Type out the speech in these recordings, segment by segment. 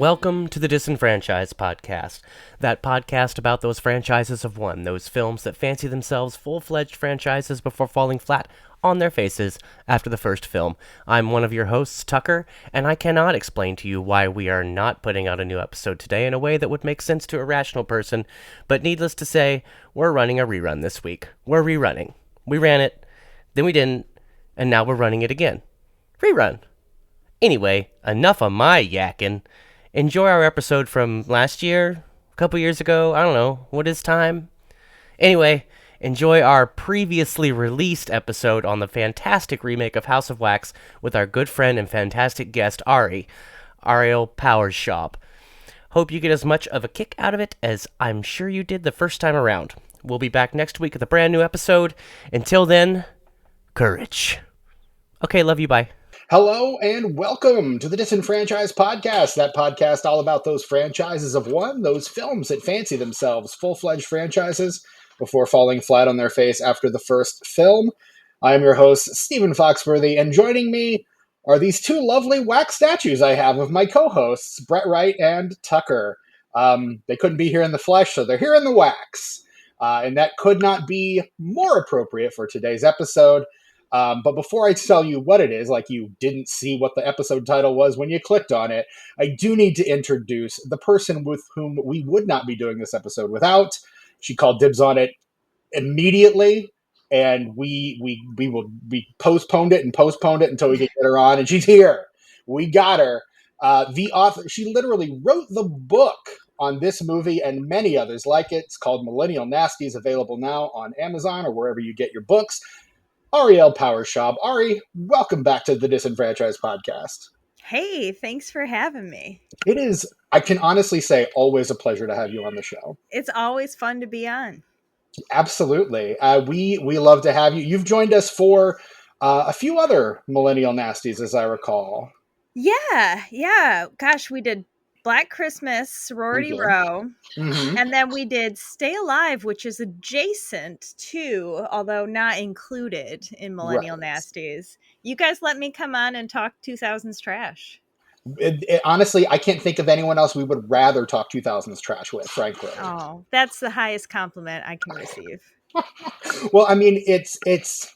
Welcome to the Disenfranchised Podcast, that podcast about those franchises of one, those films that fancy themselves full-fledged franchises before falling flat on their faces after the first film. I'm one of your hosts, Tucker, and I cannot explain to you why we are not putting out a new episode today in a way that would make sense to a rational person, but needless to say, we're running a rerun this week. We're rerunning. We ran it, then we didn't, and now we're running it again. Rerun. Anyway, enough of my yakking. Enjoy our episode from last year, a couple years ago, I don't know, what is time? Anyway, enjoy our previously released episode on the fantastic remake of House of Wax with our good friend and fantastic guest, Ariel Powers-Schaub. Hope you get as much of a kick out of it as I'm sure you did the first time around. We'll be back next week with a brand new episode. Until then, courage. Okay, love you, bye. Hello and welcome to the Disenfranchised Podcast, that podcast all about those franchises of one, those films that fancy themselves full-fledged franchises before falling flat on their face after the first film. I'm your host, Stephen Foxworthy, and joining me are these two lovely wax statues I have of my co-hosts, Brett Wright and Tucker. They couldn't be here in the flesh, so they're here in the wax. And that could not be more appropriate for today's episode. But before I tell you what it is, like you didn't see what the episode title was when you clicked on it, I do need to introduce the person with whom we would not be doing this episode without. She called dibs on it immediately, and we postponed it until we could get her on, and she's here. We got her. The author, she literally wrote the book on this movie and many others like it. It's called Millennial Nasties, available now on Amazon or wherever you get your books. Ariel Powers-Schaub. Ari, welcome back to the Disenfranchised Podcast. Hey, thanks for having me. It is, I can honestly say, always a pleasure to have you on the show. It's always fun to be on. Absolutely. We love to have you. You've joined us for a few other Millennial Nasties, as I recall. Yeah. Gosh, we did Black Christmas, Sorority Row, and then we did Stay Alive, which is adjacent to, although not included in Millennial Nasties. You guys let me come on and talk 2000s trash. Honestly, I can't think of anyone else we would rather talk 2000s trash with, frankly. Oh, that's the highest compliment I can receive. Well, I mean, it's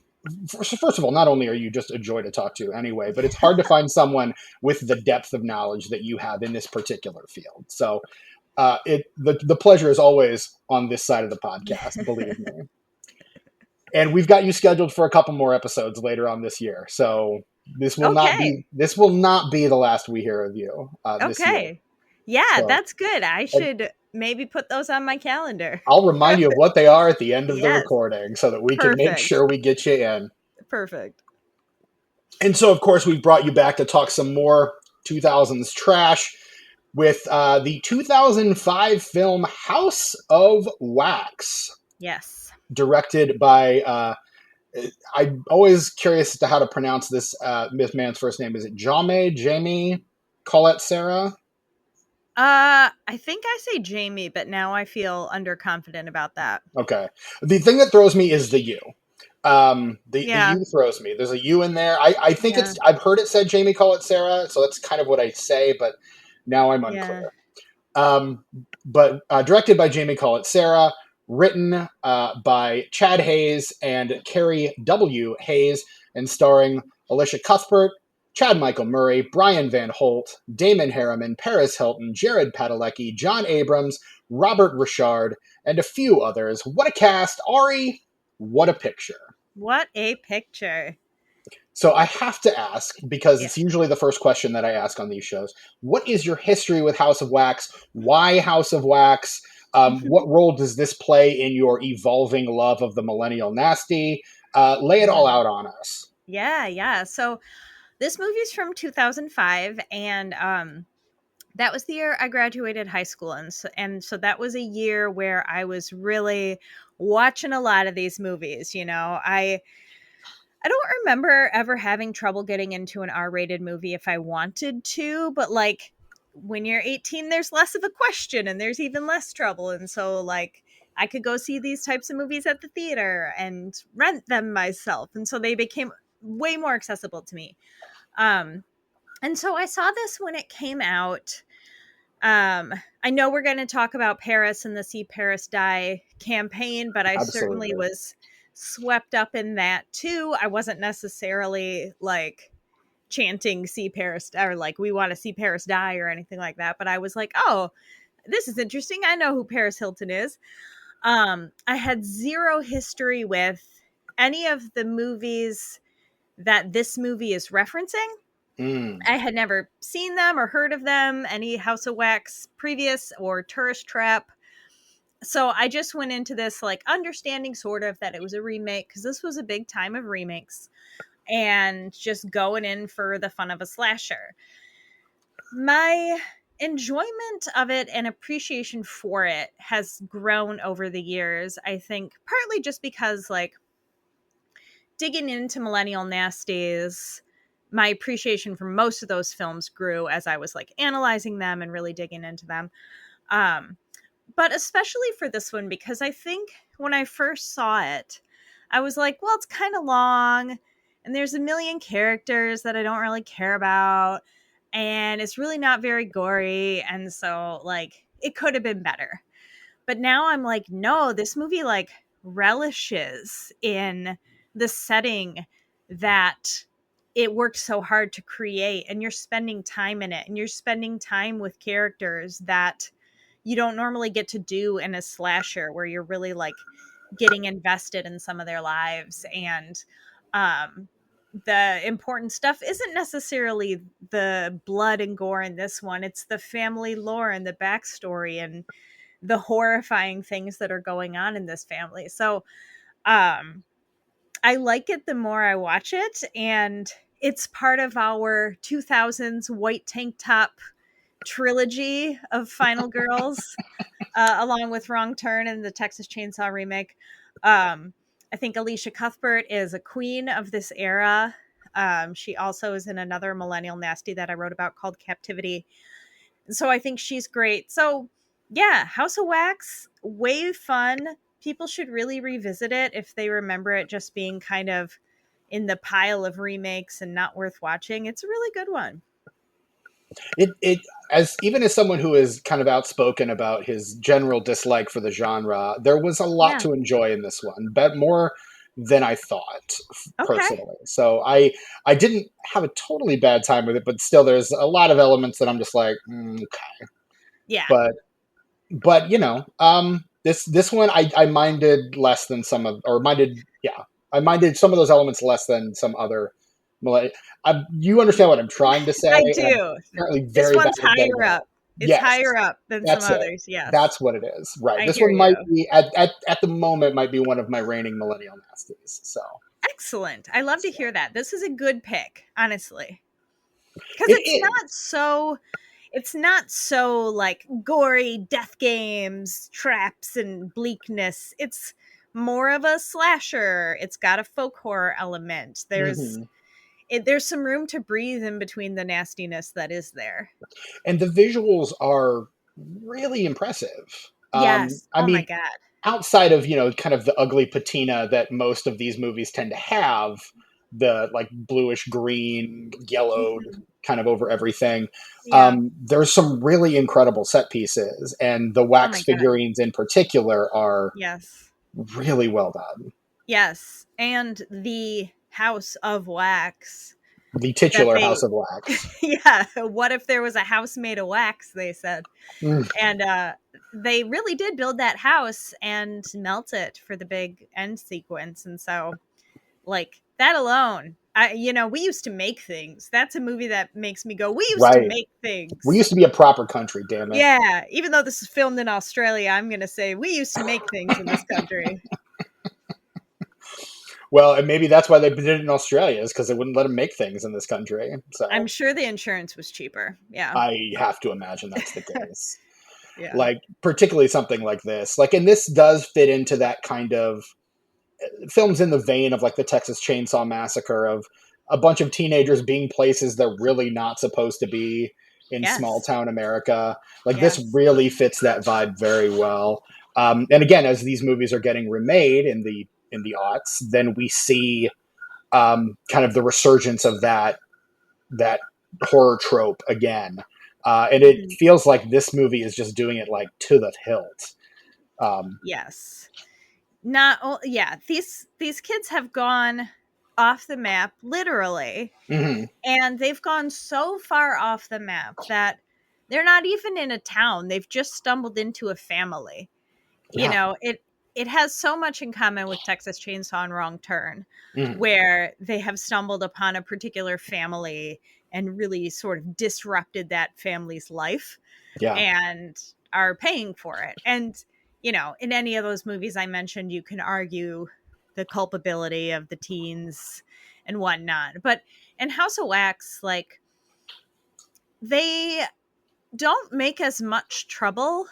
first of all, not only are you just a joy to talk to anyway, but it's hard to find someone with the depth of knowledge that you have in this particular field. So the pleasure is always on this side of the podcast, believe me. And we've got you scheduled for a couple more episodes later on this year. So this will not be the last we hear of you this year. Yeah, so, that's good. I should maybe put those on my calendar. I'll remind you of what they are at the end of the recording so that we can make sure we get you in. Perfect. And so, of course, we've brought you back to talk some more 2000s trash with the 2005 film House of Wax. Yes. Directed by, I'm always curious as to how to pronounce this man's first name. Is it Jamie Colette Sarah? I think I say Jamie, but now I feel underconfident about that. Okay. The thing that throws me is the U. The U throws me. There's a U in there. I think I've heard it said Jamie Colette Sarah, so that's kind of what I say, but now I'm unclear. But directed by Jamie Colette Sarah, written by Chad Hayes and Carrie W. Hayes, and starring Alicia Cuthbert, Chad Michael Murray, Brian Van Holt, Damon Harriman, Paris Hilton, Jared Padalecki, John Abrams, Robert Richard, and a few others. What a cast. Ari, what a picture. What a picture. So I have to ask, because it's usually the first question that I ask on these shows, what is your history with House of Wax? Why House of Wax? What role does this play in your evolving love of the Millennial Nasty? Lay it all out on us. Yeah. So this movie's from 2005, and that was the year I graduated high school. And so that was a year where I was really watching a lot of these movies. You know, I don't remember ever having trouble getting into an R-rated movie if I wanted to, but like when you're 18, there's less of a question and there's even less trouble. And so like I could go see these types of movies at the theater and rent them myself. And so they became way more accessible to me. And so I saw this when it came out. I know we're going to talk about Paris and the See Paris Die campaign, but I certainly Absolutely. was swept up in that too. I wasn't necessarily like chanting See Paris or like we want to see Paris die or anything like that, but I was like, oh, this is interesting. I know who Paris Hilton is. I had zero history with any of the movies that this movie is referencing. Mm. I had never seen them or heard of them, any House of Wax previous or Tourist Trap. So I just went into this like understanding sort of that it was a remake because this was a big time of remakes and just going in for the fun of a slasher. My enjoyment of it and appreciation for it has grown over the years. I think partly just because like digging into Millennial Nasties, my appreciation for most of those films grew as I was like analyzing them and really digging into them. Um, but especially for this one, because I think when I first saw it, I was like, well, it's kind of long and there's a million characters that I don't really care about. And it's really not very gory. And so, like, it could have been better. But now I'm like, no, this movie like relishes in the setting that it worked so hard to create, and you're spending time in it and you're spending time with characters that you don't normally get to do in a slasher where you're really like getting invested in some of their lives. And um the important stuff isn't necessarily the blood and gore in this one, it's the family lore and the backstory and the horrifying things that are going on in this family. So um I like it the more I watch it, and it's part of our 2000s white tank top trilogy of Final Girls, along with Wrong Turn and the Texas Chainsaw remake. I think Alicia Cuthbert is a queen of this era. She also is in another millennial nasty that I wrote about called Captivity. So I think she's great. So yeah, House of Wax, way fun. People should really revisit it if they remember it just being kind of in the pile of remakes and not worth watching. It's a really good one. It as even as someone who is kind of outspoken about his general dislike for the genre, there was a lot Yeah. to enjoy in this one, but more than I thought Okay. personally. So I didn't have a totally bad time with it, but still there's a lot of elements that I'm just like, okay. Yeah. But this one I minded less than some of, or minded, yeah, I minded some of those elements less than some other. You understand what I'm trying to say, I and I'm do. apparently This very bad one's at getting higher it. up. It's Yes, higher up than some that's it. others. Yes. That's what it is. Right. I This hear one might you. be at the moment might be one of my reigning millennial nasties. So Excellent. I love to hear that. This is a good pick, honestly. Because it is. it's not so like gory death games, traps and bleakness. It's more of a slasher. It's got a folk horror element. Mhm. There's some room to breathe in between the nastiness that is there. And the visuals are really impressive. Yes. I Oh my mean, god. outside of kind of the ugly patina that most of these movies tend to have, the like bluish green yellowed Mhm. kind of over everything, Yeah. there's some really incredible set pieces, and the Oh wax my god. figurines in particular are Yes. really well done. Yes. And the House of Wax The that titular they House of Wax. yeah, what if there was a house made of wax, they said. Mm, And they really did build that house and melt it for the big end sequence. And so, like, that alone, we used to make things. That's a movie that makes me go, we used to right. make We things. used to be a proper country, damn it. Yeah, even though this is filmed in Australia, I'm going to say we used to make things in this country. Well, and maybe that's why they did it in Australia, is because they wouldn't let them make things in this country. I'm So sure the insurance was cheaper. Yeah. I have to imagine that's the case. Yeah. Like, particularly something like this. Like, and this does fit into that kind of films in the vein of like the Texas Chainsaw Massacre, of a bunch of teenagers being places they're really not supposed to be in small Yes. town America. Like, this Yes. really fits that vibe very well. And again, as these movies are getting remade in the aughts, then we see kind of the resurgence of that horror trope again. And it feels like this movie is just doing it like to the hilt. Yes. Yeah, these kids have gone off the map literally. Mm-hmm. And they've gone so far off the map that they're not even in a town. They've just stumbled into a family. You Yeah. know, it has so much in common with Texas Chainsaw and Wrong Turn, Mm-hmm. where they have stumbled upon a particular family and really sort of disrupted that family's life Yeah. and are paying for it. And, you know, in any of those movies I mentioned, you can argue the culpability of the teens and whatnot. But in House of Wax, like, they don't make as much trouble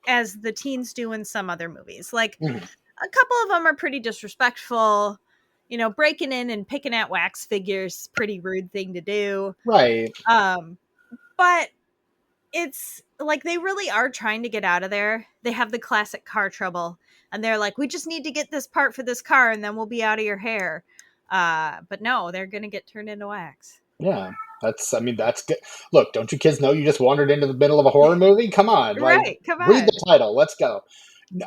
as the teens do in some other movies. Like, Mm-hmm. a couple of them are pretty disrespectful. You know, breaking in and picking at wax figures, pretty rude thing to do. Right. Um, but it's like they really are trying to get out of there. They have the classic car trouble, and they're like, "We just need to get this part for this car, and then we'll be out of your hair." But no, they're gonna get turned into wax. Yeah. That's good. Look, don't you kids know you just wandered into the middle of a horror movie? Come on, like, Right? Come read on. the title. Let's go. No,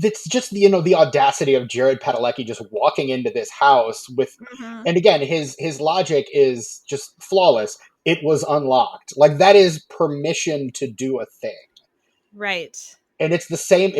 it's just the audacity of Jared Padalecki just walking into this house with, Hmm. and again his logic is just flawless. It was unlocked. Like that is permission to do a thing. Right. And it's the same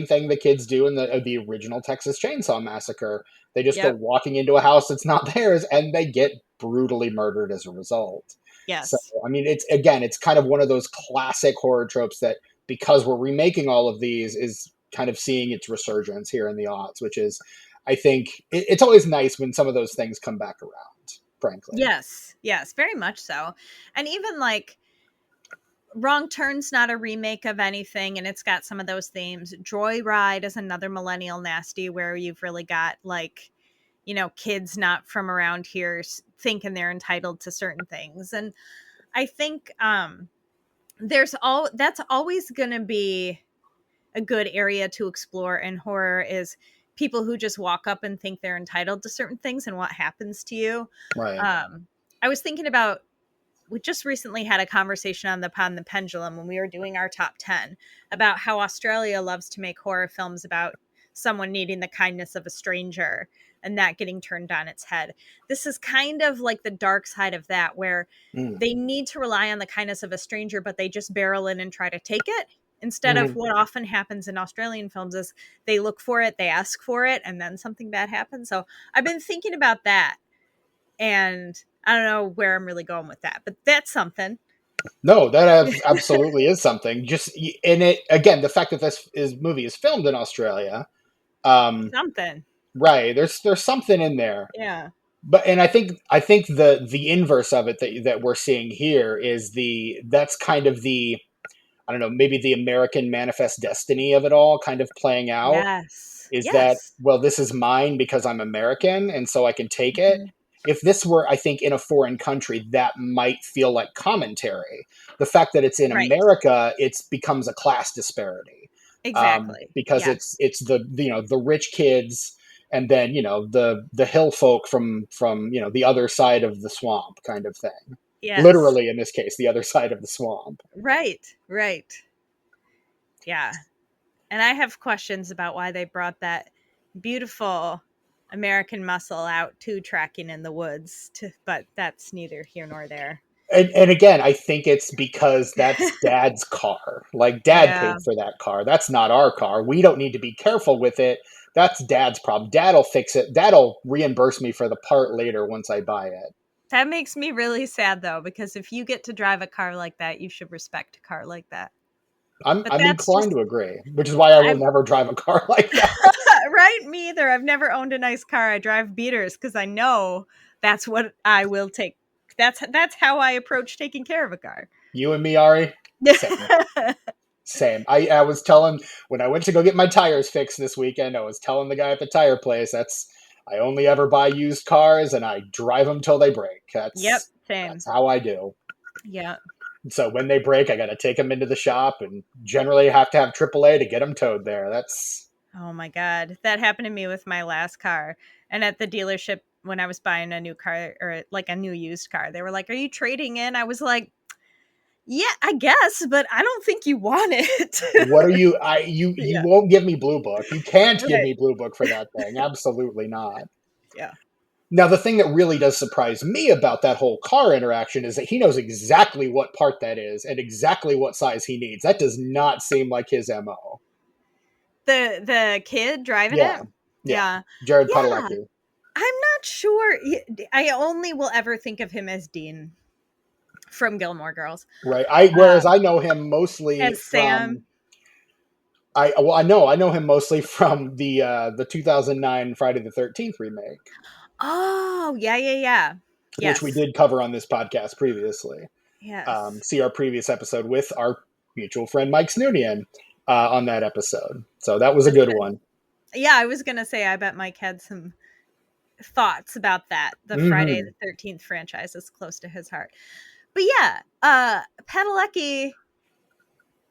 thing the kids do in the original Texas Chainsaw Massacre. They just go Yep. walking into a house that's not theirs, and they get brutally murdered as a result. So Yes. it's kind of one of those classic horror tropes that, because we're remaking all of these, is kind of seeing its resurgence here in the aughts, which is, I think, it's always nice when some of those things come back around. Frankly, Yes. Yes. Very much so. And even like Wrong Turn's not a remake of anything, and it's got some of those themes. Joyride is another millennial nasty where you've really got like, you know, kids not from around here thinking they're entitled to certain things. And I think that's always going to be a good area to explore in horror, is people who just walk up and think they're entitled to certain things and what happens to you. right? I was thinking about, we just recently had a conversation on the Pendulum when we were doing our top 10 about how Australia loves to make horror films about someone needing the kindness of a stranger and that getting turned on its head. This is kind of like the dark side of that, where Mm. they need to rely on the kindness of a stranger, but they just barrel in and try to take it. Instead of Mhm. what often happens in Australian films is they look for it, they ask for it, and then something bad happens. So I've been thinking about that, and I don't know where I'm really going with that, but that's something. No, that absolutely is something. Just in it again, the fact that this movie is filmed in Australia, um, Something. right? There's something in there, Yeah. but and I think the inverse of it that we're seeing here is that's kind of the, I don't know, maybe the American manifest destiny of it all kind of playing out, Yes. is that, Yes. well, this is mine because I'm American and so I can take it. Mhm. If this were, I think, in a foreign country, that might feel like commentary. The fact that it's in Right. America, it becomes a class disparity, Exactly. because Yes. it's the rich kids, and then the hill folk from the other side of the swamp kind of thing. Yes. Literally, in this case, the other side of the swamp. Right. Right. Yeah. And I have questions about why they brought that beautiful American muscle out to tracking in the woods, but that's neither here nor there. And again, I think it's because that's dad's car. Like, dad Yeah. paid for that car. That's not our car. We don't need to be careful with it. That's dad's problem. Dad'll fix it. Dad'll reimburse me for the part later once I buy it. That makes me really sad though, because if you get to drive a car like that, you should respect a car like that. I'm But I'm that's inclined just to agree, which is why I will I'm never drive a car like that. right, me either. I've never owned a nice car. I drive beaters because I know that's what I will take. That's how I approach taking care of a car. You and me, Ari, same. Same. I was telling, when I went to go get my tires fixed this weekend, I was telling the guy at the tire place, I only ever buy used cars and I drive them till they break. Yep, That's same. how I do. Yeah. So when they break, I got to take them into the shop, and generally have to have AAA to get them towed there. That's Oh my god, that happened to me with my last car. And at the dealership when I was buying a new car, or like a new used car, they were like, "Are you trading in?" I was like, Yeah, I guess, but I don't think you want it. What are you? You Yeah. won't give me Blue Book. You can't give Right. me Blue Book for that thing. Absolutely not. Yeah. Now, the thing that really does surprise me about that whole car interaction is that he knows exactly what part that is and exactly what size he needs. That does not seem like his MO. The kid driving Yeah. it? Yeah. Yeah. Jared Yeah. Padalecki. I'm not sure. I only will ever think of him as Dean from Gilmore Girls. Right. Um, Whereas I know him mostly as Sam. from I know him mostly from the 2009 Friday the 13th remake, Oh, yeah. which we Yes. did cover on this podcast previously. Yes. See our previous episode with our mutual friend Mike Snoonian on that episode. So that was a good one. Yeah, I was gonna say I bet Mike had some thoughts about that. The Friday Mm-hmm. the 13th franchise is close to his heart. But yeah, Padalecki,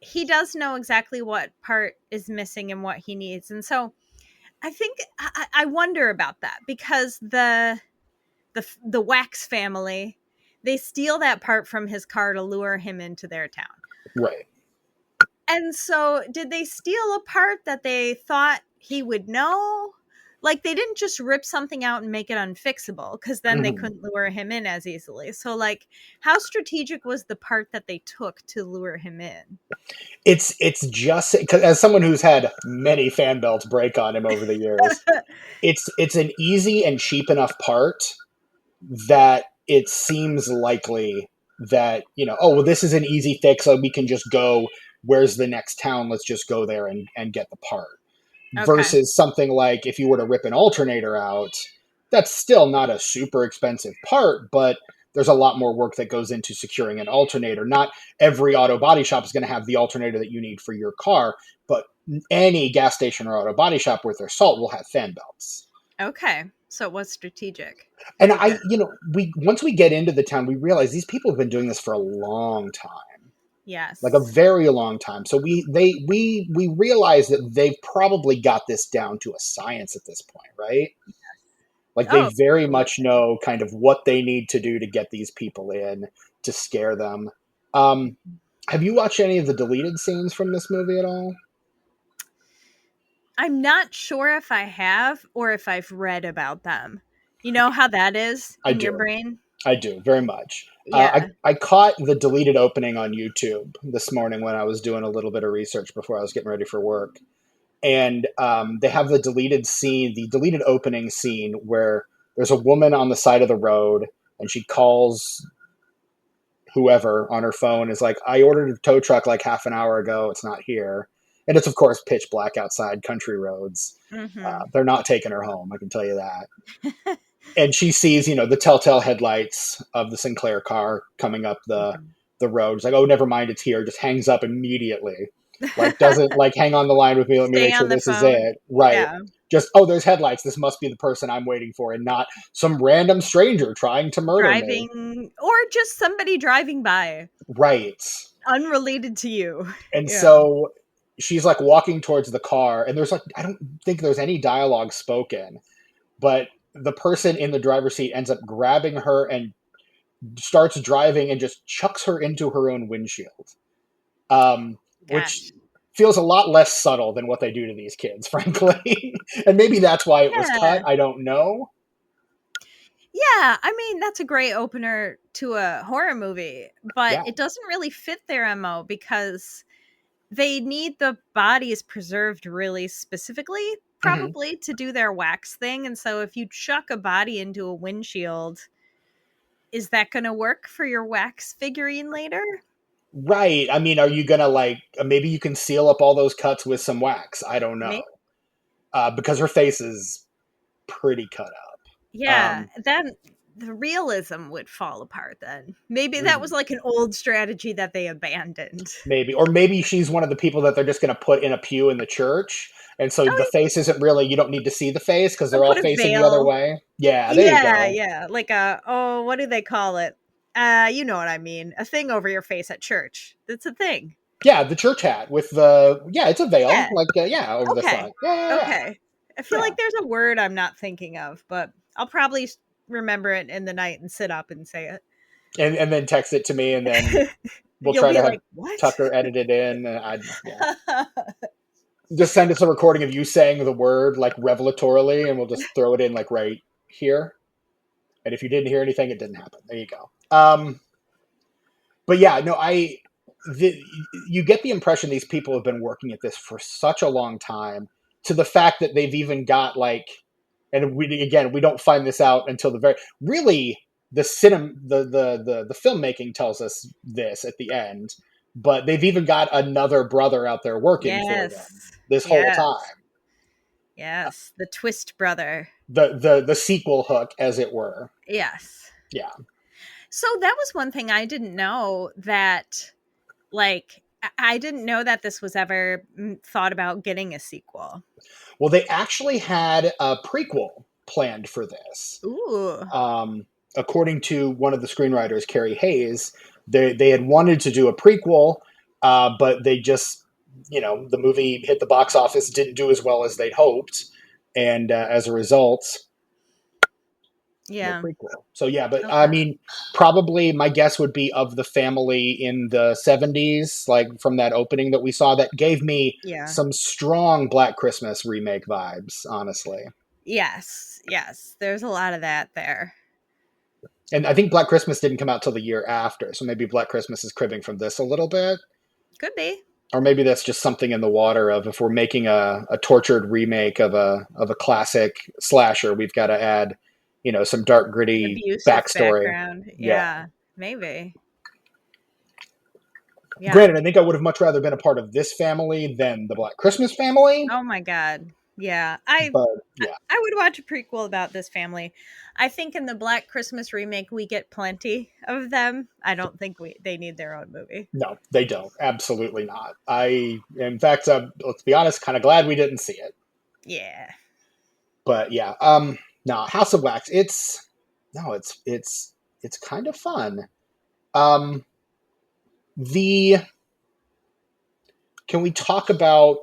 he does know exactly what part is missing and what he needs. And so I think I wonder about that because the Wax family, they steal that part from his car to lure him into their town. Right. And so did they steal a part that they thought he would know? Like they didn't just rip something out and make it unfixable because then they Mm-hmm. couldn't lure him in as easily. So like how strategic was the part that they took to lure him in? It's just because as someone who's had many fan belts break on him over the years, it's an easy and cheap enough part that it seems likely that oh well, this is an easy fix, so we can just go. Where's the next town? Let's just go there and get the part. Okay. Versus something like if you were to rip an alternator out, that's still not a super expensive part, but there's a lot more work that goes into securing an alternator. Not every auto body shop is going to have the alternator that you need for your car, but any gas station or auto body shop worth their salt will have fan belts. Okay. So it was strategic. And Okay. we once we get into the town, we realize these people have been doing this for a long time. Like a Yes. very long time. So we realize that they've probably got this down to a science at this point, right? Like they Oh, very much absolutely. know kind of what they need to do to get these people in to scare them. Have you watched any of the deleted scenes from this movie at all? I'm not sure if I have or if I've read about them. You know how that is I in your do. brain? I do very much. Yeah. I caught the deleted opening on YouTube this morning when I was doing a little bit of research before I was getting ready for work. And they have the deleted opening scene where there's a woman on the side of the road and she calls whoever on her phone, is like, I ordered a tow truck like half an hour ago. It's not here. And it's, of course, pitch black outside, country roads. Mm-hmm. They're not taking her home. I can tell you that. And she sees, the telltale headlights of the Sinclair car coming up the road. She's like, oh, never mind, it's here. Just hangs up immediately. Like, doesn't like hang on the line with me. Let me Stay make sure on the this is phone. it. Right. Yeah. Just, oh, there's headlights. This must be the person I'm waiting for and not some random stranger trying to murder me. Driving or just somebody driving by Right. unrelated to you. And Yeah. so she's like walking towards the car, and there's like, I don't think there's any dialogue spoken, but the person in the driver's seat ends up grabbing her and starts driving and just chucks her into her own windshield, which Gosh. feels a lot less subtle than what they do to these kids, frankly. And maybe that's why it was cut. Yeah. I don't know. Yeah, I mean that's a great opener to a horror movie, but Yeah. it doesn't really fit their MO because they need the bodies preserved really specifically, Hmm. probably to do their wax thing. And so if you chuck a body into a windshield, is that going to work for your wax figurine later? Right. I mean, are you going to like, maybe you can seal up all those cuts with some wax? I don't know. Maybe. Because her face is pretty cut up. Yeah, then the realism would fall apart then. Maybe that was Mhm. like an old strategy that they abandoned. Maybe, or maybe she's one of the people that they're just going to put in a pew in the church, and so the Oh, face isn't really. You don't need to see the face because or they're all put a facing the other veil. way. Yeah, there you Yeah, go. yeah. Like what do they call it? You know what I mean. A thing over your face at church. That's a thing. Yeah, the church hat with the it's a veil, Yeah. like over the Okay. front. Yeah, Okay. I feel yeah. like there's a word I'm not thinking of, but I'll probably remember it in the night and sit up and say And then text it to me, and then it. We'll You'll try be to have like, what? Tucker edit it in. Just send us a recording of you saying the word like revelatorily, and we'll just throw it in like right here. And if you didn't hear anything, it didn't happen. There you go. But yeah, no, you get the impression these people have been working at this for such a long time, to the fact that they've even got like, and we don't find this out until the very really the the filmmaking tells us this at the end, but they've even got another brother out there working for them Yes. this whole Yes. time. Yes. The twist brother. The sequel hook, as it were. Yes. Yeah. So that was one thing I didn't know, that like I didn't know that this was ever thought about getting a sequel. Well, they actually had a prequel planned for this. Ooh. According to one of the screenwriters, Carrie Hayes, they had wanted to do a prequel, but they just, the movie hit the box office, didn't do as well as they'd hoped, and as a result, Yeah. no prequel. So yeah, but Okay. I mean, probably my guess would be of the family in the 70s, like from that opening that we saw, that gave me some strong Black Christmas remake vibes, honestly. Yes. Yes. There's a lot of that there. And I think Black Christmas didn't come out till the year after, so maybe Black Christmas is cribbing from this a little bit. Could be. Or maybe that's just something in the water of, if we're making a tortured remake of a classic slasher, we've got to add, some dark, gritty Abusive backstory. background. Yeah. Maybe. Yeah. Granted, I think I would have much rather been a part of this family than the Black Christmas family. Oh my God. Yeah. I would watch a prequel about this family. I think in the Black Christmas remake, we get plenty of them. I don't think they need their own movie. No, they don't. Absolutely not. In fact, let's be honest, kind of glad we didn't see it. Yeah. But yeah, no, House of Wax. It's kind of fun. Can we talk about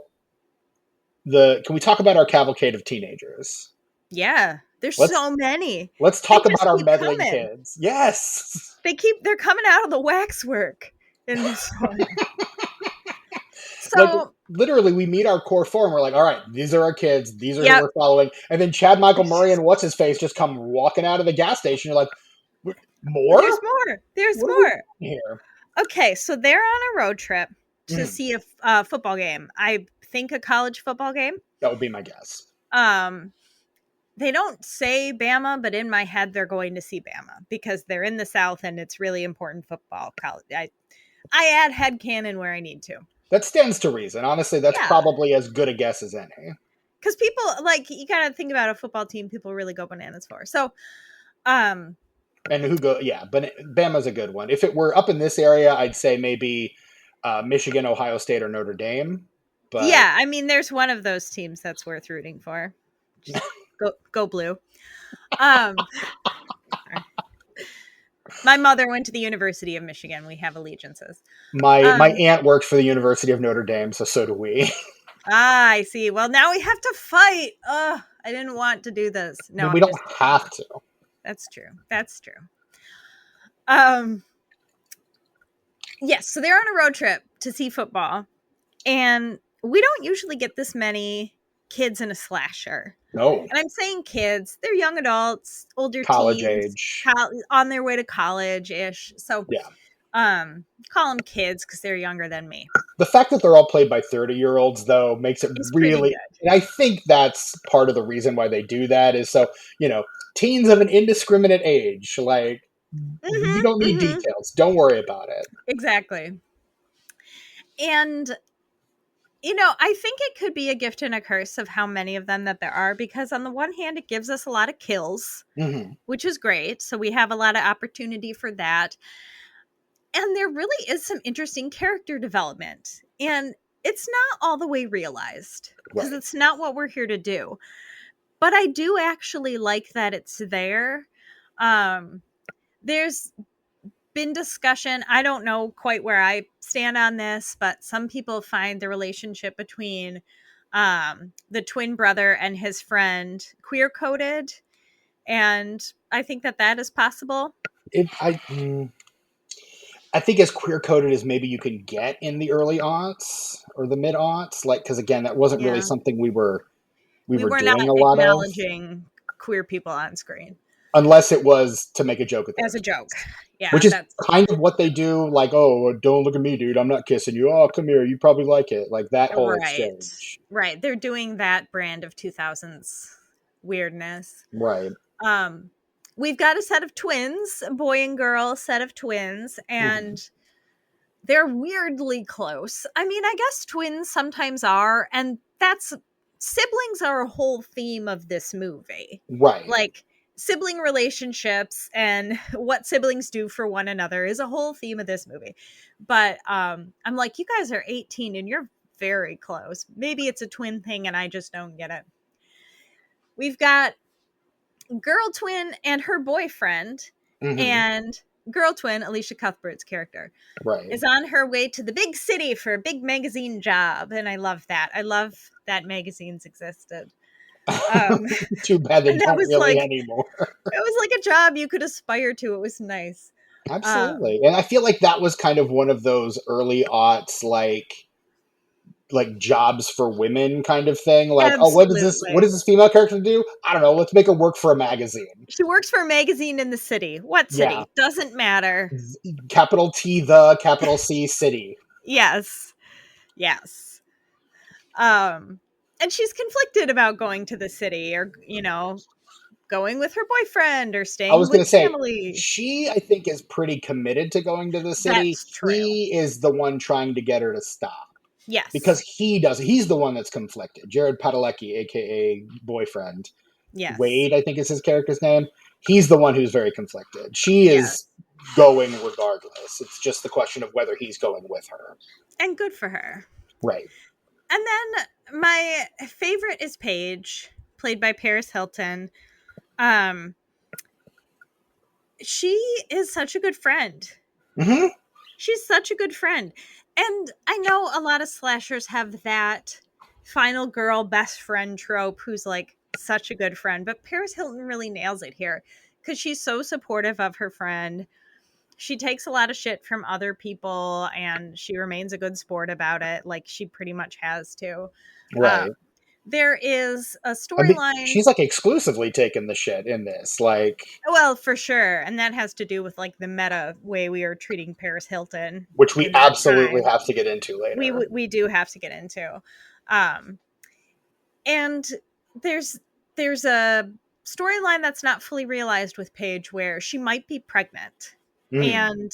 our cavalcade of teenagers? Yeah, there's so many. Let's talk about our meddling kids. Yes, they're coming out of the waxwork in this one. So literally, we meet our core four, and we're like, all right, these are our kids. These are who we're following. And then Chad Michael Murray and what's his face just come walking out of the gas station. You're like, more? There's more. Here. Okay, so they're on a road trip to see a football game. I think a college football game. That would be my guess. They don't say Bama, but in my head, they're going to see Bama because they're in the South and it's really important football. College. I add headcanon where I need to. That stands to reason. Honestly, that's probably as good a guess as any. Because people, you gotta think about a football team people really go bananas for. So, and who go? Yeah, but Bama's a good one. If it were up in this area, I'd say maybe Michigan, Ohio State, or Notre Dame. But yeah, I mean, there's one of those teams that's worth rooting for. Just go blue. My mother went to the University of Michigan. We have allegiances. My aunt worked for the University of Notre Dame, so do we. I see. Well, now we have to fight. I didn't want to do this. No, we don't have to. That's true. Yes, so they're on a road trip to see football, and we don't usually get this many kids in a slasher. No. And I'm saying kids, they're young adults, older college teens, age, on their way to college-ish. So yeah. Call them kids because they're younger than me. The fact that they're all played by 30-year-olds, though, makes it really good. And I think that's part of the reason why they do that is so, teens of an indiscriminate age, you don't need details. Don't worry about it. Exactly. And I think it could be a gift and a curse of how many of them that there are, because on the one hand, it gives us a lot of kills, which is great. So we have a lot of opportunity for that. And there really is some interesting character development. And it's not all the way realized because it's not what we're here to do. But I do actually like that it's there. There's been discussion. I don't know quite where I stand on this, but some people find the relationship between the twin brother and his friend queer coded. And I think that is possible. I think as queer coded as maybe you can get in the early aughts or the mid aughts, like because again, that wasn't really Yeah. something we were We were not doing a lot of, acknowledging queer people on screen unless it was to make a joke at their as a joke. expense. Yeah, Which is that's kind of what they do, like, oh, don't look at me, dude, I'm not kissing you. Oh, come here, you probably like it. Like that whole right. exchange. Right. They're doing that brand of 2000s weirdness. Right. Um, we've got a set of twins, a boy and girl set of twins, and they're weirdly close. I mean, I guess twins sometimes are, and that's siblings are a whole theme of this movie. Right. Like sibling relationships and what siblings do for one another is a whole theme of this movie. But I'm like, you guys are 18 and you're very close. Maybe it's a twin thing and I just don't get it. We've got girl twin and her boyfriend, and girl twin, Alicia Cuthbert's character, Right. is on her way to the big city for a big magazine job. And I love that. I love that magazines existed. Too bad they don't really like, anymore. it was like a job you could aspire to. It was nice. Absolutely. And I feel like that was kind of one of those early aughts, like jobs for women kind of thing. Like, Absolutely. oh, what does this female character do? I don't know. Let's make her work for a magazine. She works for a magazine in the city. What city? Yeah. Doesn't matter. Capital T, the capital C city. Yes. Yes. And she's conflicted about going to the city or, going with her boyfriend or staying I was going with to say, family. she, I think, is pretty committed to going to the city. That's true. He is the one trying to get her to stop. Yes. Because he's the one that's conflicted. Jared Padalecki, a.k.a. boyfriend. Yes. Wade, I think is his character's name. He's the one who's very conflicted. She is going regardless. It's just the question of whether he's going with her. And good for her. Right. And then my favorite is Paige, played by Paris Hilton. She is such a good friend. Mm-hmm. She's such a good friend. And I know a lot of slashers have that final girl best friend trope who's like such a good friend, but Paris Hilton really nails it here because she's so supportive of her friend. She takes a lot of shit from other people and she remains a good sport about it, like she pretty much has to. Right. There is a storyline. She's like exclusively taking the shit in this. Like, well, for sure. And that has to do with like the meta way we are treating Paris Hilton. Which we absolutely have to get into later. We do have to get into. And there's a storyline that's not fully realized with Paige where she might be pregnant. And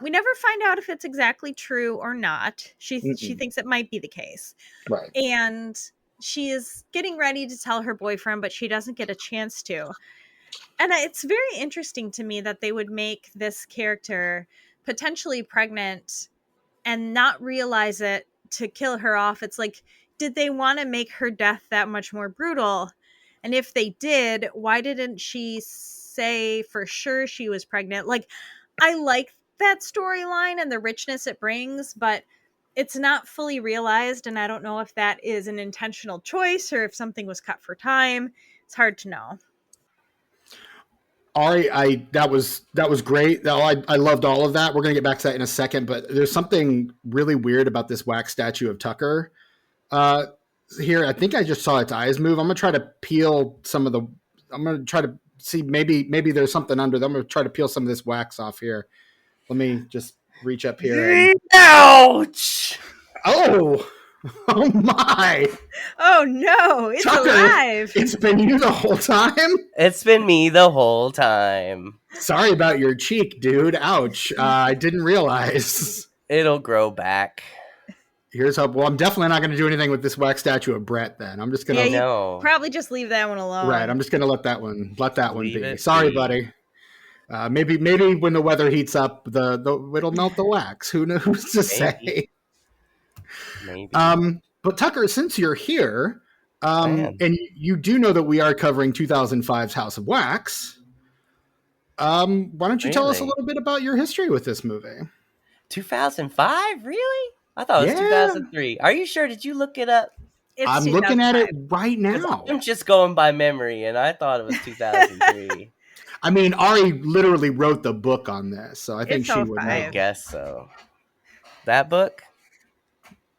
we never find out if it's exactly true or not. She thinks it might be the case. Right. And she is getting ready to tell her boyfriend, but she doesn't get a chance to. And it's very interesting to me that they would make this character potentially pregnant and not realize it to kill her off. It's like, did they want to make her death that much more brutal? And if they did, why didn't she say for sure she was pregnant? Like, I like that storyline and the richness it brings, but it's not fully realized. And I don't know if that is an intentional choice or if something was cut for time. It's hard to know. Ari, that was great. I loved all of that. We're going to get back to that in a second, but there's something really weird about this wax statue of Tucker here. I think I just saw its eyes move. I'm going to try to peel I'm going to try to see maybe there's something under them. I'm going to try to peel some of this wax off here. Let me just reach up here. Ouch! Oh my! Oh no! It's Tucker, alive. It's been you the whole time. It's been me the whole time. Sorry about your cheek, dude. Ouch! I didn't realize. It'll grow back. Here's hope. Well, I'm definitely not going to do anything with this wax statue of Brett. Then I'm just going to probably just leave that one alone. Right. I'm just going to let that one Leave be. it Sorry, be. buddy. Maybe when the weather heats up, it'll melt the wax. Who knows to say? Maybe. But Tucker, since you're here, and you do know that we are covering 2005's House of Wax, why don't you tell us a little bit about your history with this movie? 2005? Really? I thought it was 2003. Are you sure? Did you look it up? I'm looking at it right now. I'm just going by memory, and I thought it was 2003. I mean, Ari literally wrote the book on this, so I think It's she would 05. I know. guess so. That book?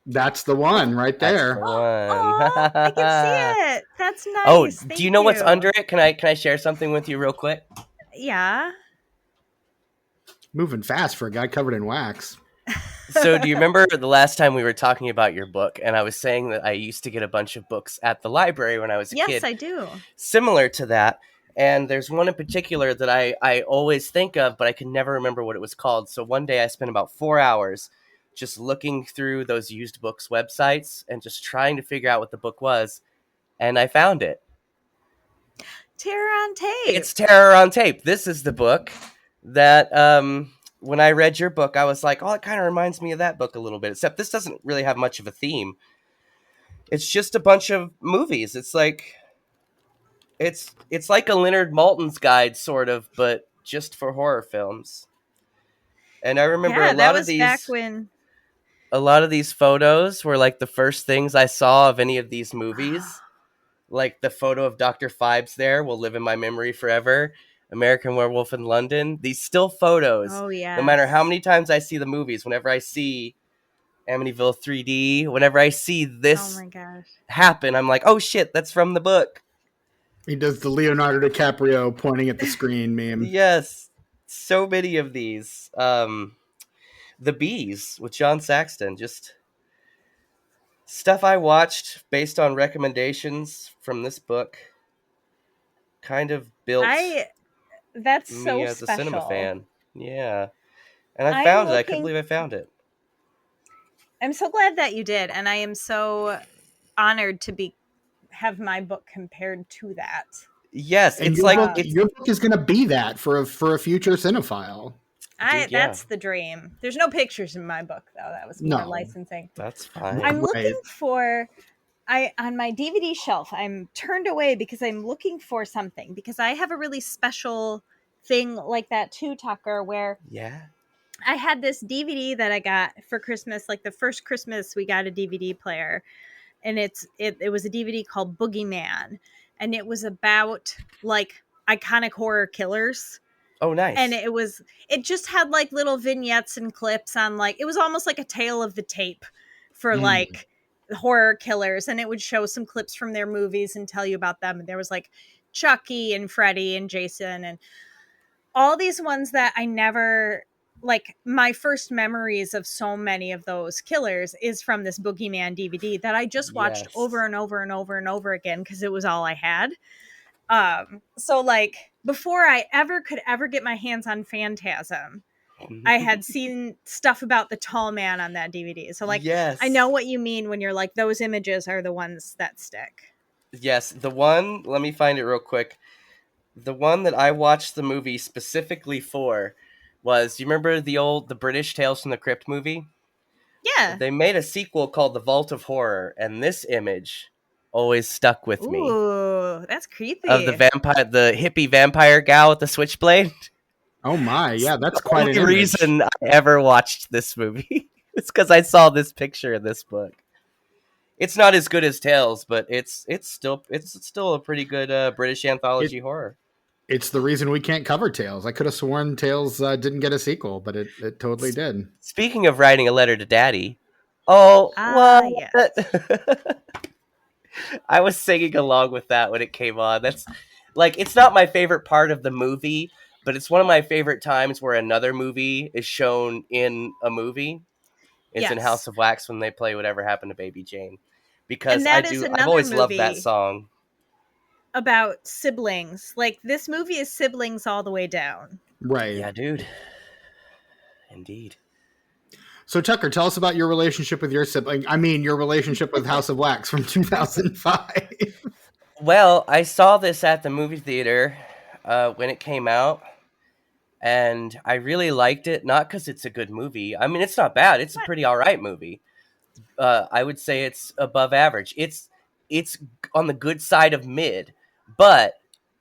That's the one right That's there. the Oh, I can see one. it. That's Oh, nice. do you Thank know what's you. under it? Can I share something with you real quick? Yeah. Moving fast for a guy covered in wax. So do you remember the last time we were talking about your book, and I was saying that I used to get a bunch of books at the library when I was a Yes, kid, I do. similar to that. And there's one in particular that I always think of, but I can never remember what it was called. So one day I spent about 4 hours just looking through those used books websites and just trying to figure out what the book was, and I found it. Terror on Tape. It's Terror on Tape. This is the book that when I read your book, I was like, oh, it kind of reminds me of that book a little bit, except this doesn't really have much of a theme. It's just a bunch of movies. It's like a Leonard Maltin's guide, sort of, but just for horror films. And I remember Yeah, a that lot of was back these when. a lot of these photos were like the first things I saw of any of these movies. Like the photo of Dr. Phibes there will live in my memory forever. American Werewolf in London. These still photos. Oh yeah. No matter how many times I see the movies, whenever I see Amityville 3D, whenever I see Oh this my gosh. happen, I'm like, oh shit, that's from the book. He does the Leonardo DiCaprio pointing at the screen meme. Yes. So many of these. The Bees with John Saxton. Just stuff I watched based on recommendations from this book. Kind of built That's me so as a cinema special. fan. Yeah. And I I'm found it. I couldn't looking- believe I found it. I'm so glad that you did, and I am so honored to have my book compared to that. Yes, And it's your like book, it's your book is going to be that for a future cinephile. Dude, yeah. That's the dream. There's no pictures in my book though. That was more No. licensing. that's fine. I'm Right. looking for on my DVD shelf, I'm turned away because I'm looking for something, because I have a really special thing like that too, Tucker, where Yeah. I had this DVD that I got for Christmas, like the first Christmas we got a DVD player, and it was a DVD called Boogeyman, and it was about like iconic horror killers. Oh, nice. And it just had like little vignettes and clips on, like, it was almost like a tale of the tape for like horror killers, and it would show some clips from their movies and tell you about them. And there was like Chucky and Freddy and Jason and all these ones that I never, like, my first memories of so many of those killers is from this Boogeyman DVD that I just watched Yes. over and over and over and over again because it was all I had. So like before I could ever get my hands on Phantasm, I had seen stuff about the tall man on that DVD. So like, yes. I know what you mean when you're like, those images are the ones that stick. Yes, the one, let me find it real quick. The one that I watched the movie specifically for was, you remember the British Tales from the Crypt movie? Yeah. They made a sequel called The Vault of Horror, and this image always stuck with me. Ooh, that's creepy. Of the hippie vampire gal with the switchblade. Oh my, yeah, that's The quite an only image. reason I ever watched this movie. It's because I saw this picture in this book. It's not as good as Tales, but it's still a pretty good British anthology horror. It's the reason we can't cover Tales. I could have sworn Tales didn't get a sequel, but it totally did. Speaking of writing a letter to Daddy, what? Yes. I was singing along with that when it came on. That's like, it's not my favorite part of the movie, but it's one of my favorite times where another movie is shown in a movie. It's in Yes. House of Wax when they play Whatever Happened to Baby Jane. Because And that I've is another always loved that movie song. about siblings. Like, this movie is siblings all the way down. Right. Yeah, dude. Indeed. So Tucker, tell us about your relationship with your sibling. I mean, your relationship with House of Wax from 2005. Well, I saw this at the movie theater when it came out, and I really liked it. Not because it's a good movie. I mean, it's not bad. It's a pretty all right movie. I would say it's above average. It's on the good side of mid, but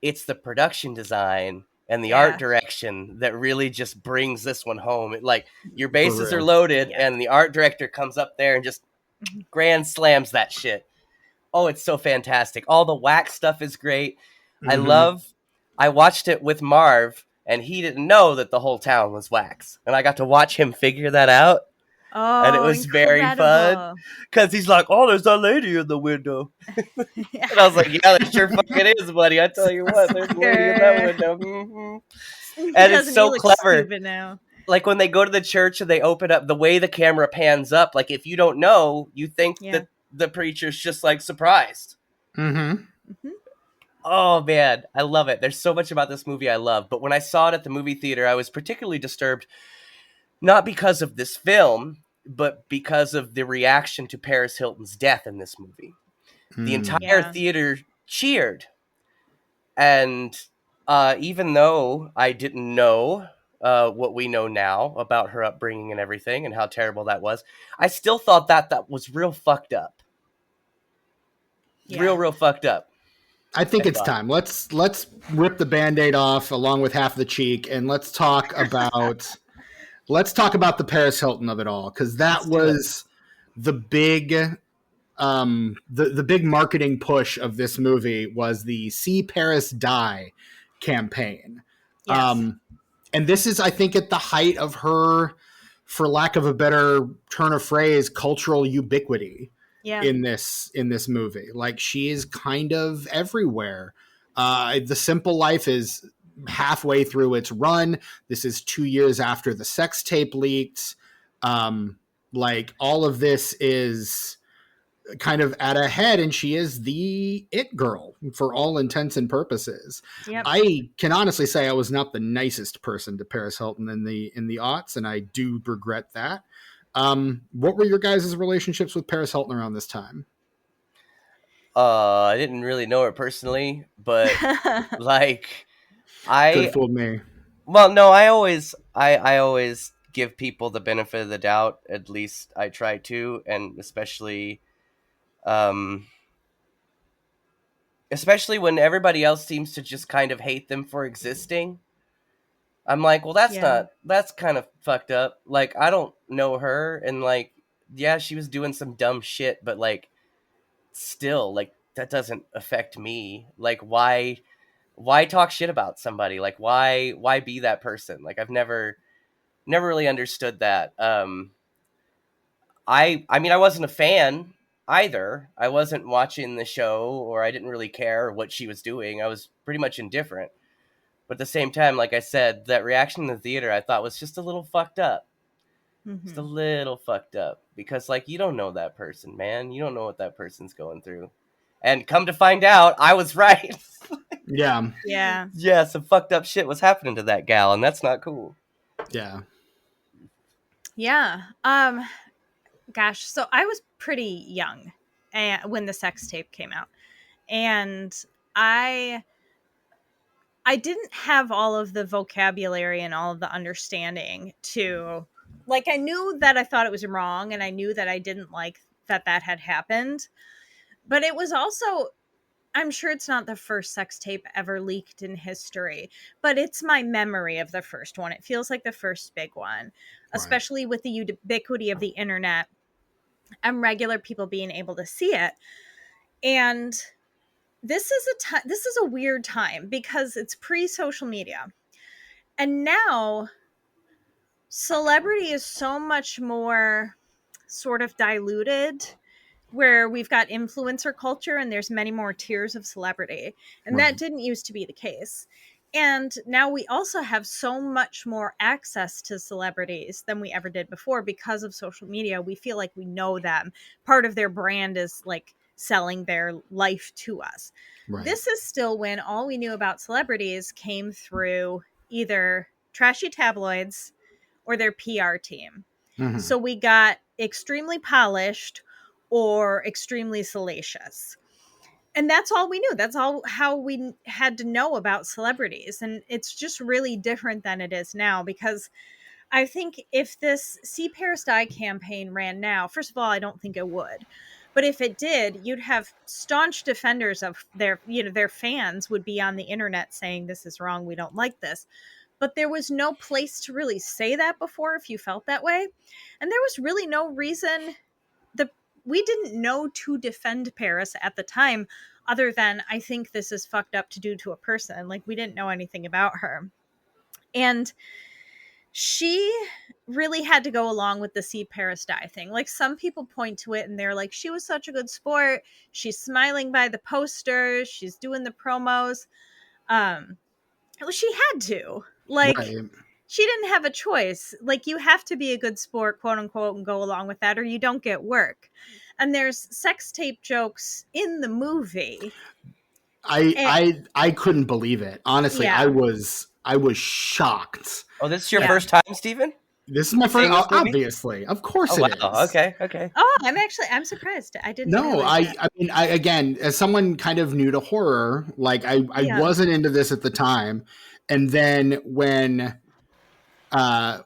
it's the production design and the art direction that really just brings this one home. Like, your bases are loaded, and the art director comes up there and just grand slams that shit. Oh, it's so fantastic. All the wax stuff is great. I love I watched it with Marv, and he didn't know that the whole town was wax. And I got to watch him figure that out, and it Oh, was very fun. incredible. Because he's like, oh, there's that lady in the window. And I was like, yeah, there sure fucking is, buddy. I tell you what, there's a lady in that window. Mm-hmm. He And it's doesn't. He so looks clever. stupid now. Like when they go to the church and they open up, the way the camera pans up, like if you don't know, you think that the preacher's just like surprised. Mm-hmm. Mm-hmm. Oh man, I love it. There's so much about this movie I love. But when I saw it at the movie theater, I was particularly disturbed, not because of this film, but because of the reaction to Paris Hilton's death in this movie. The entire theater cheered. And even though I didn't know what we know now about her upbringing and everything and how terrible that was, I still thought that was real fucked up. Yeah. Real fucked up. I think it's time. Let's rip the Band-Aid off along with half the cheek, and let's talk about the Paris Hilton of it all, because that was the big the big marketing push of this movie was the See Paris Die campaign. Yes. And this is, I think, at the height of her, for lack of a better turn of phrase, cultural ubiquity. In this movie. Like, she is kind of everywhere. The Simple Life is halfway through its run. This is 2 years after the sex tape leaked. Like, all of this is kind of at a head, and she is the it girl for all intents and purposes. Yep. I can honestly say I was not the nicest person to Paris Hilton in the aughts, and I do regret that. What were your guys' relationships with Paris Hilton around this time? I didn't really know her personally, but like Could have fooled me. Well, no, I always give people the benefit of the doubt. At least I try to, and especially when everybody else seems to just kind of hate them for existing. I'm like, well, that's kind of fucked up. Like, I don't know her, and like, yeah, she was doing some dumb shit, but like, still, like, that doesn't affect me. Like, why talk shit about somebody? Like, why be that person? Like, I've never really understood that. I mean, I wasn't a fan either. I wasn't watching the show, or I didn't really care what she was doing. I was pretty much indifferent. But at the same time, like I said, that reaction in the theater I thought was just a little fucked up. Mm-hmm. Just a little fucked up. Because, like, you don't know that person, man. You don't know what that person's going through. And come to find out, I was right. Yeah. Yeah. Yeah, some fucked up shit was happening to that gal, and that's not cool. Yeah. Yeah. Gosh, so I was pretty young when the sex tape came out. And I didn't have all of the vocabulary and all of the understanding to, like, I knew that I thought it was wrong, and I knew that I didn't like that had happened. But it was also, I'm sure it's not the first sex tape ever leaked in history, but it's my memory of the first one. It feels like the first big one, especially with the ubiquity of the internet and regular people being able to see it. And this is a weird time because it's pre-social media. And now celebrity is so much more sort of diluted, where we've got influencer culture and there's many more tiers of celebrity. And that didn't used to be the case. And now we also have so much more access to celebrities than we ever did before because of social media. We feel like we know them. Part of their brand is like selling their life to us. Right. This is still when all we knew about celebrities came through either trashy tabloids or their PR team. Mm-hmm. So we got extremely polished or extremely salacious. And that's all we knew. That's all how we had to know about celebrities. And it's just really different than it is now, because I think if this See Paris Die campaign ran now, first of all, I don't think it would. But if it did, you'd have staunch defenders of their fans would be on the internet saying this is wrong. We don't like this. But there was no place to really say that before if you felt that way. And there was really no reason we didn't know to defend Paris at the time, other than I think this is fucked up to do to a person. Like, we didn't know anything about her. And she really had to go along with the see Paris die thing. Like, some people point to it and they're like, she was such a good sport. She's smiling by the posters. She's doing the promos. Well, she had to. Like, Right. she didn't have a choice. Like, you have to be a good sport, quote unquote, and go along with that, or you don't get work. And there's sex tape jokes in the movie. I couldn't believe it. Honestly, Yeah. I was shocked. Oh, this is your Yeah. first time, Stephen? This is my first, Seeing this movie? obviously. Of course Oh, it is. wow. Okay. Oh, I'm surprised. I didn't No, realize that. I mean, again, as someone kind of new to horror, like I Yeah. wasn't into this at the time. And then when I've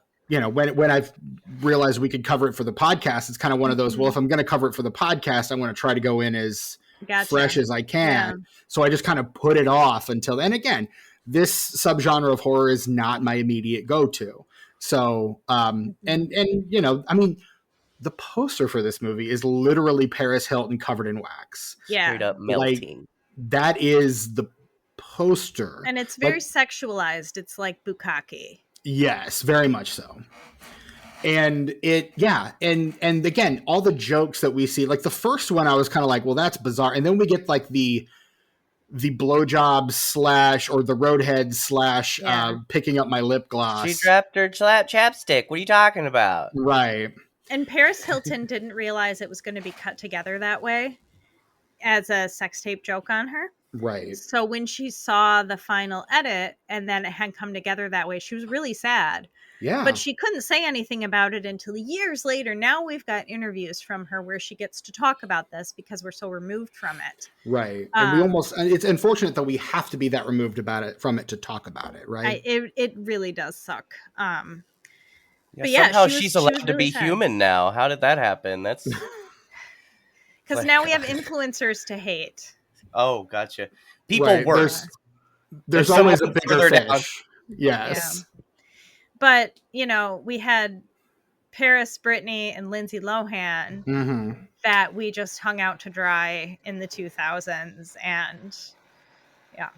realized we could cover it for the podcast, it's kind of one of those, well, if I'm going to cover it for the podcast, I'm going to try to go in as Gotcha. fresh as I can. Yeah. So I just kind of put it off until, and again, this subgenre of horror is not my immediate go-to. So, and you know, I mean, the poster for this movie is literally Paris Hilton covered in wax. Yeah. Straight up melting. That is the poster. And it's very sexualized. It's like bukkake. Yes, very much so. And and again, all the jokes that we see, like the first one, I was kind of like, well, that's bizarre. And then we get like the blowjob / or the roadhead / picking up my lip gloss. She dropped her chapstick. What are you talking about? Right. And Paris Hilton didn't realize it was going to be cut together that way as a sex tape joke on her. Right. So when she saw the final edit and then it had come together that way, she was really sad. Yeah. But she couldn't say anything about it until years later. Now we've got interviews from her where she gets to talk about this because we're so removed from it. Right. And it's unfortunate that we have to be that removed from it to talk about it, right? It really does suck. But somehow she was she's allowed to really be sad. human now. How did that happen? That's Because now we have influencers to hate. oh, gotcha. People Right. work. There's If always a someone bigger further fish. down- Yes. But, you know, we had Paris, Brittany, and Lindsay Lohan Mm-hmm. that we just hung out to dry in the 2000s. And yeah,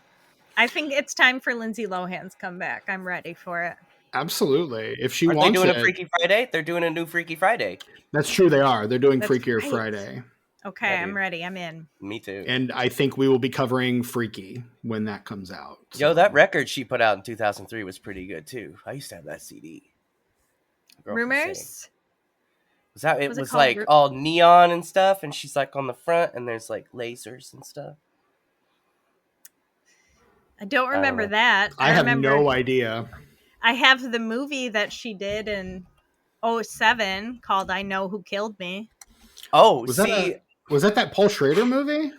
I think it's time for Lindsay Lohan's comeback. I'm ready for it. Absolutely. If she Aren't they wants doing it. a Freaky Friday? They're doing a new Freaky Friday. That's true. They are. They're doing That's Freakier great. Friday. Okay, Yeah, I'm dude. ready. I'm in. Me too. And I think we will be covering Freaky when that comes out. Yo, that record she put out in 2003 was pretty good too. I used to have that CD. Girlfriend sang. Rumors? Was that it? Was it Was called like all neon and stuff, and she's like on the front, and there's like lasers and stuff. I don't remember know. that. I have remember, no idea. I have the movie that she did in 2007 called I Know Who Killed Me. Oh, Was see, that Paul Schrader movie?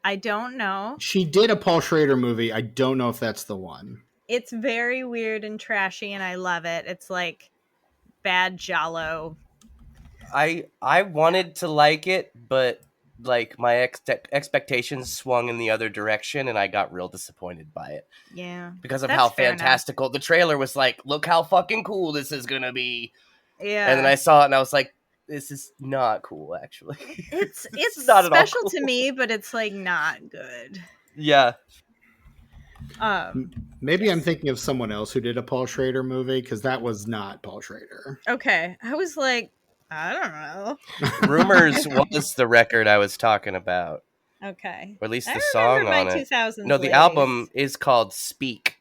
I don't know. She did a Paul Schrader movie. I don't know if that's the one. It's very weird and trashy, and I love it. It's like bad Jalo. I wanted to like it, but like my expectations swung in the other direction, and I got real disappointed by it Yeah. because of That's how fair enough. fantastical the trailer was. Like, look how fucking cool this is gonna be. Yeah. And then I saw it, and I was like, this is not cool, actually. It's not at all special cool. to me, but it's like not good. Yeah. Maybe I'm thinking of someone else who did a Paul Schrader movie because that was not Paul Schrader. Okay. I was like, I don't know. Rumors was the record I was talking about, Okay. or at least I the remember song my on it. 2000s No, the ladies. album is called Speak.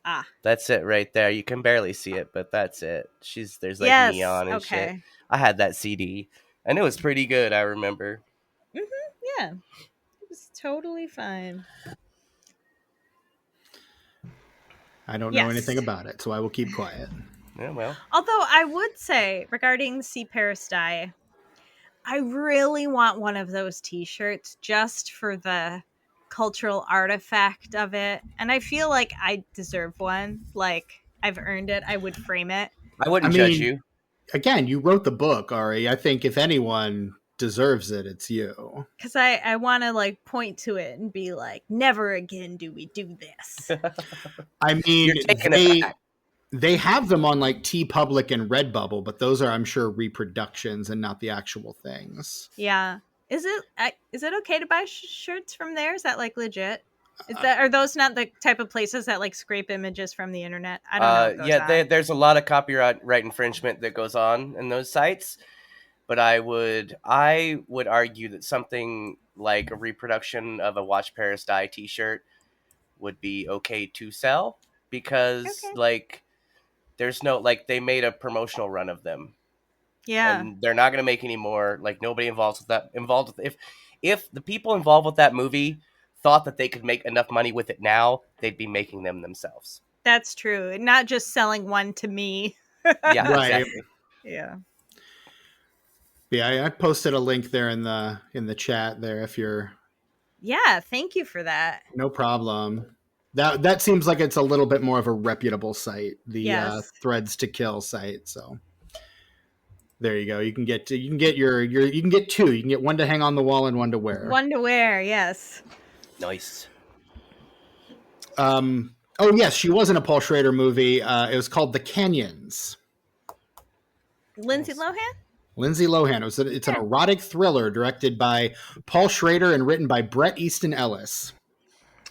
Ah. That's it right there. You can barely see it, but that's it. There's like Yes. neon and shit. Okay. I had that CD, and it was pretty good. I remember. Yeah. It was totally fine. I don't Yes. know anything about it, so I will keep quiet. Yeah, well, Although I would say, regarding See Paris Die, I really want one of those t-shirts just for the cultural artifact of it. And I feel like I deserve one. Like, I've earned it. I would frame it. I wouldn't I judge mean- you. Again, you wrote the book, Ari. I think if anyone deserves it, it's you. Because I want to, like, point to it and be like, never again do we do this. I mean, You're taking it back. they have them on like TeePublic and Redbubble, but those are, I'm sure, reproductions and not the actual things. Yeah. Is it okay to buy shirts from there? Is that like legit? Are those not the type of places that like scrape images from the internet? I don't know what goes on. There's a lot of copyright infringement that goes on in those sites. But I would argue that something like a reproduction of a Watch Paris Die T-shirt would be okay to sell because Okay. like there's no like they made a promotional run of them. Yeah. And they're not going to make any more. Like nobody involved with if the people involved with that movie thought that they could make enough money with it now, they'd be making them themselves. That's true. Not just selling one to me. Yeah, Right. exactly. Yeah. Yeah, I posted a link there in the chat there if you're. Yeah, thank you for that. No problem. That seems like it's a little bit more of a reputable site, the Threads to Kill site. So there you go. You can get two. You can get one to hang on the wall and one to wear. One to wear, yes. Nice. Oh yes, she was in a Paul Schrader movie. It was called The Canyons. Lindsay Lohan? Lindsay Lohan. It's an erotic thriller directed by Paul Schrader and written by Bret Easton Ellis.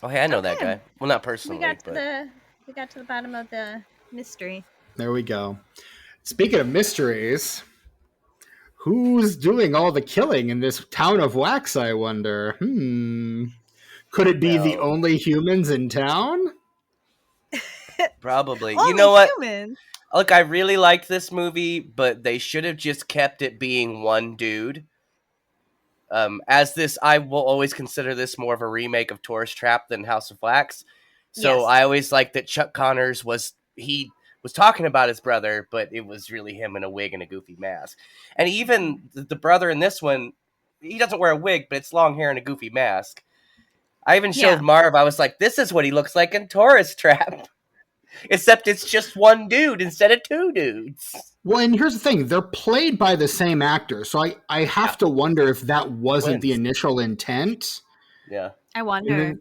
Oh, hey, I know that guy. Well, not personally. We got to the bottom of the mystery. There we go. Speaking of mysteries, who's doing all the killing in this town of wax, I wonder? Could it be the only humans in town? Probably. Only you know what? Humans. Look, I really liked this movie, but they should have just kept it being one dude. I will always consider this more of a remake of Tourist Trap than House of Wax. So Yes. I always liked that Chuck Connors was talking about his brother, but it was really him in a wig and a goofy mask. And even the brother in this one, he doesn't wear a wig, but it's long hair and a goofy mask. I even showed Marv, I was like, this is what he looks like in Tourist Trap. Except it's just one dude instead of two dudes. Well, and here's the thing. They're played by the same actor. So I have to wonder if that wasn't the initial intent. Yeah. I wonder.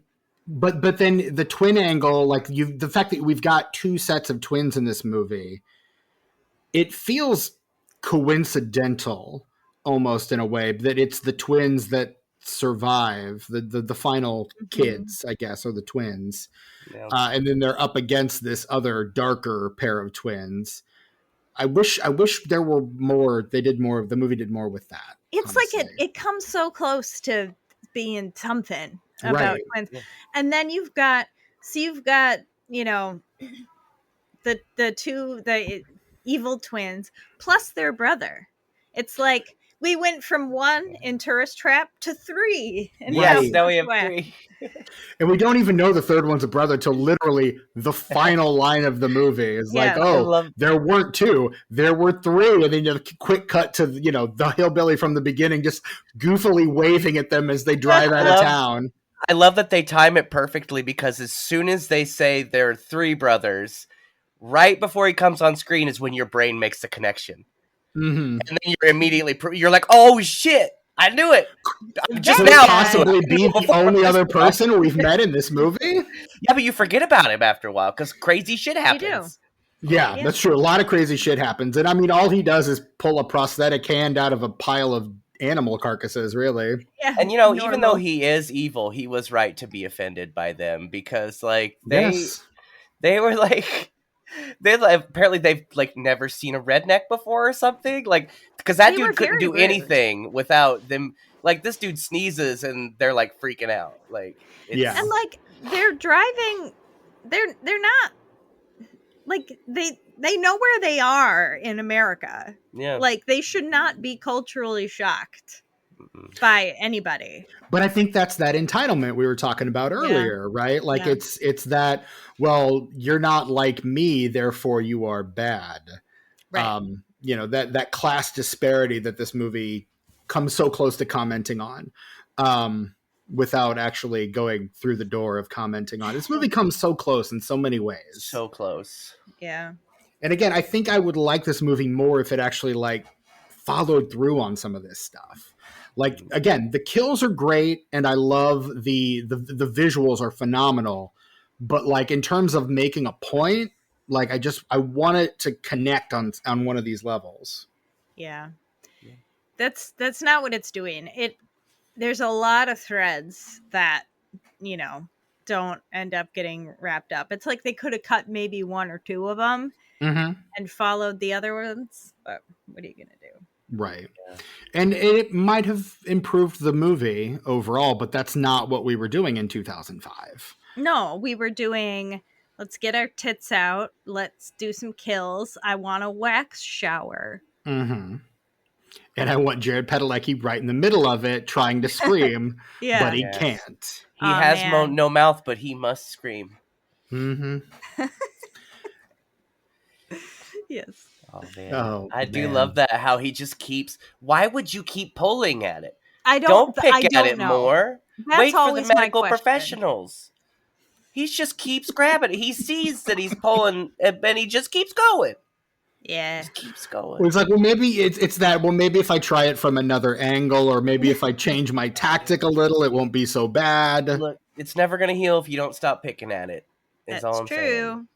But then the twin angle, like the fact that we've got two sets of twins in this movie, it feels coincidental almost in a way that it's the twins that survive, the final kids, I guess, or the twins. Yeah. And then they're up against this other darker pair of twins. I wish there were more. The movie did more with that. It's honestly. It comes so close to being something about twins. Yeah. And then you've got, you know, the evil twins plus their brother. It's like we went from one in Tourist Trap to three. Yes, now we have three. And we don't even know the third one's a brother till literally the final line of the movie. It's there weren't two, there were three. And then a quick cut to, the hillbilly from the beginning just goofily waving at them as they drive out of town. I love that they time it perfectly because as soon as they say there are three brothers, right before he comes on screen is when your brain makes the connection. Mm-hmm. And then you're immediately, you're like, oh shit, I knew it. Just now, possibly be the only other person we've met in this movie. Yeah, but you forget about him after a while because crazy shit happens. Yeah, that's true. A lot of crazy shit happens. And I mean, all he does is pull a prosthetic hand out of a pile of animal carcasses, really. Yeah, and even though he is evil, he was right to be offended by them because like they were like apparently they've like never seen a redneck before or something, like because that dude couldn't do anything without them. Like this dude sneezes and they're like freaking out. Like and like they're driving, they're not like they know where they are in America. Yeah, like they should not be culturally shocked by anybody. But I think that's that entitlement we were talking about earlier, right? Like it's that, well, you're not like me, therefore you are bad. Right. That class disparity that this movie comes so close to commenting on, without actually going through the door of commenting on. This movie comes so close in so many ways. So close. Yeah. And again, I think I would like this movie more if it actually like followed through on some of this stuff. Like, again, the kills are great, and I love the visuals are phenomenal. But, like, in terms of making a point, like, I want it to connect on one of these levels. Yeah. That's not what it's doing. there's a lot of threads that, you know, don't end up getting wrapped up. It's like they could have cut maybe one or two of them Mm-hmm. and followed the other ones. But what are you going to do? Right. Yeah. And it might have improved the movie overall, but that's not what we were doing in 2005. No, we were doing, let's get our tits out. Let's do some kills. I want a wax shower. Mm-hmm. And I want Jared Padalecki right in the middle of it trying to scream, Yeah. but he Yes. can't. He Aw, has man. no mouth, but he must scream. Mm-hmm. Yes. Oh man, Oh, I do man. love that. How he just keeps. Why would you keep pulling at it? I Don't don't, pick I at don't it know. more. That's Wait for the always my medical question. professionals. He just keeps grabbing it. He sees that he's pulling, and he just keeps going. Yeah. Just keeps going. Well, it's like, well, maybe it's that. Well, maybe if I try it from another angle, or maybe if I change my tactic a little, it won't be so bad. Look, it's never gonna heal if you don't stop picking at it. Is all That's I'm true. saying.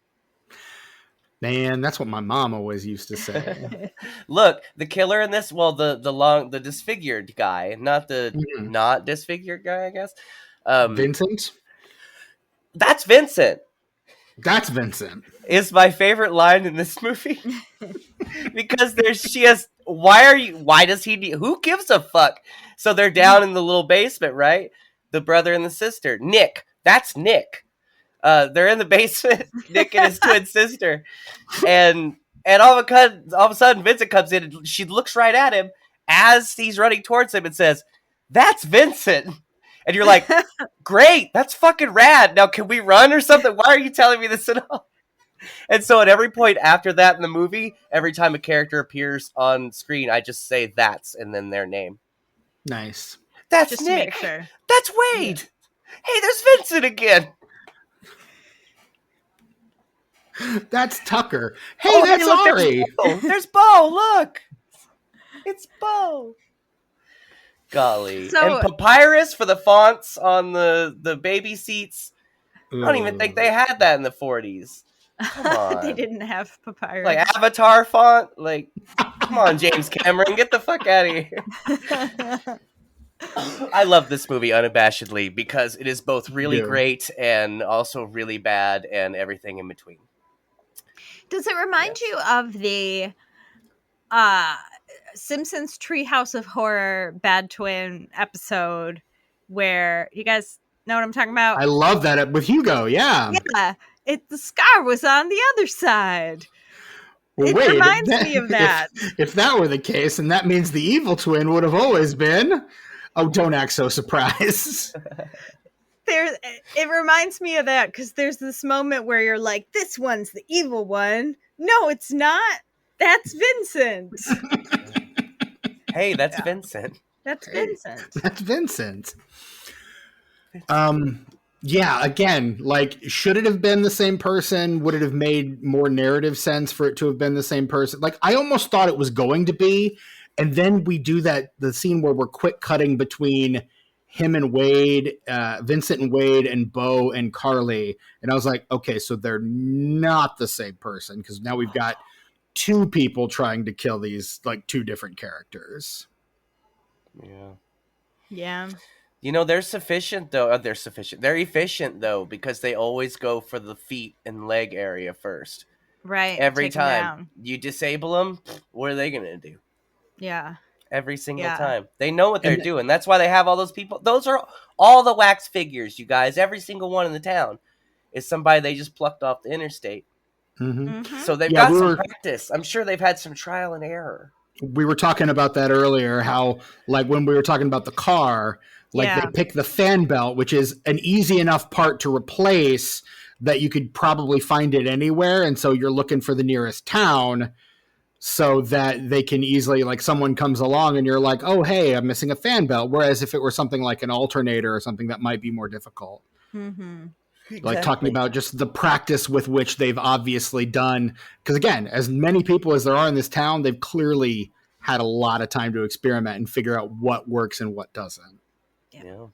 Man, that's what my mom always used to say. Look, the killer in this, well, the disfigured guy, not the Mhm. not disfigured guy, I guess. Vincent? That's Vincent. That's Vincent. Is my favorite line in this movie because why does he need, who gives a fuck? So they're down in the little basement, right? The brother and the sister. Nick, that's Nick. They're in the basement, Nick and his twin sister, and all of a sudden Vincent comes in and she looks right at him as he's running towards him and says, "That's Vincent." And you're like, "Great, that's fucking rad. Now can we run or something? Why are you telling me this at all?" And so at every point after that in the movie, every time a character appears on screen, I just say "that's" and then their name. Nice. That's Just Nick. to make sure. That's Wade. Hey, there's Vincent again. That's Tucker. Hey, Oh, that's hey, look, Ari. There's Bo. Look, it's Bo. Golly. So- And papyrus for the fonts on the baby seats. I don't even think they had that in the 40s. Come on. They didn't have papyrus. Like Avatar font. Like, come on, James Cameron, get the fuck out of here. I love this movie unabashedly because it is both really Yeah. great and also really bad and everything in between. Does it remind you of the Simpsons Treehouse of Horror Bad Twin episode where you guys know what I'm talking about? I love that with Hugo. Yeah. Yeah, the scar was on the other side. Well, It reminds me of that. If that were the case, and that means the evil twin would have always been. Oh, don't act so surprised. It reminds me of that because there's this moment where you're like, this one's the evil one. No, it's not. That's Vincent. Hey, that's Vincent. That's Vincent. That's Vincent. Yeah, again, like, should it have been the same person? Would it have made more narrative sense for it to have been the same person? Like, I almost thought it was going to be, and then we do the scene where we're quick cutting between him and Wade, Vincent and Wade, and Bo and Carly, and I was like, okay, so they're not the same person, because now we've got two people trying to kill these, like, two different characters. Yeah. Yeah. You know, they're sufficient, though. They're sufficient. They're efficient, though, because they always go for the feet and leg area first. Right. Every take 'em time. down. You disable them, what are they going to do? Yeah. Every single Yeah. time. They know what they're And- doing. That's why they have all those people. Those are all the wax figures, you guys. Every single one in the town is somebody they just plucked off the interstate. Mm-hmm. Mhm. So they've Yeah, got we some were- practice. I'm sure they've had some trial and error. We were talking about that earlier, how, like, when we were talking about the car, like, Yeah. they pick the fan belt, which is an easy enough part to replace that you could probably find it anywhere. And so you're looking for the nearest town so that they can easily, like, someone comes along and you're like, oh, hey, I'm missing a fan belt. Whereas if it were something like an alternator or something, that might be more difficult. Mm-hmm. Like, talking about just the practice with which they've obviously done. Because, again, as many people as there are in this town, they've clearly had a lot of time to experiment and figure out what works and what doesn't. Yeah.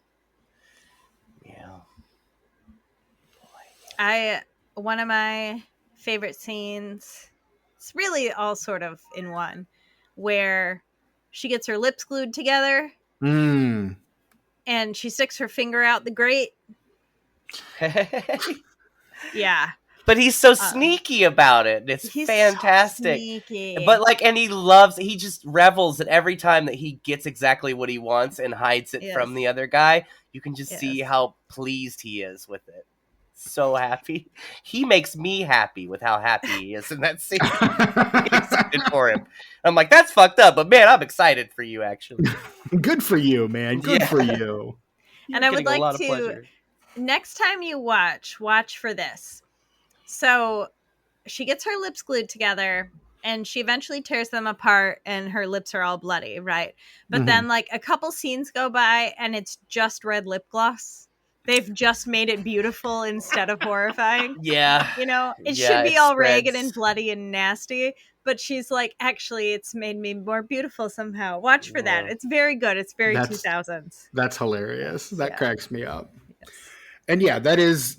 One of my favorite scenes, it's really all sort of in one, where she gets her lips glued together. Mm. and she sticks her finger out the grate. Yeah. But he's so sneaky about it. It's fantastic. So sneaky. But like, and he just revels at every time that he gets exactly what he wants and hides it from the other guy. You can just see how pleased he is with it. So happy. He makes me happy with how happy he is in that scene. I'm excited for him. I'm like, that's fucked up, but man, I'm excited for you, actually. Good for you, man. Good for you. And I would like to, next time you watch for this. So she gets her lips glued together and she eventually tears them apart and her lips are all bloody, right? But then like a couple scenes go by and it's just red lip gloss. They've just made it beautiful instead of horrifying. Yeah. You know, it should be all ragged and bloody and nasty. But she's like, actually, it's made me more beautiful somehow. Watch for that. It's very good. It's very 2000s. That's hilarious. That cracks me up. And yeah, that is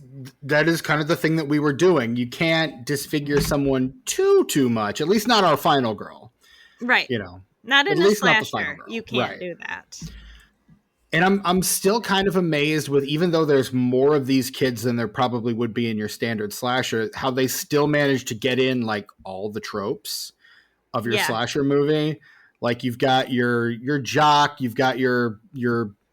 kind of the thing that we were doing. You can't disfigure someone too much. At least not our final girl. Right. You know. Not in a slasher. You can't do that. And I'm still kind of amazed with, even though there's more of these kids than there probably would be in your standard slasher, how they still manage to get in like all the tropes of your slasher movie. Like you've got your jock, you've got your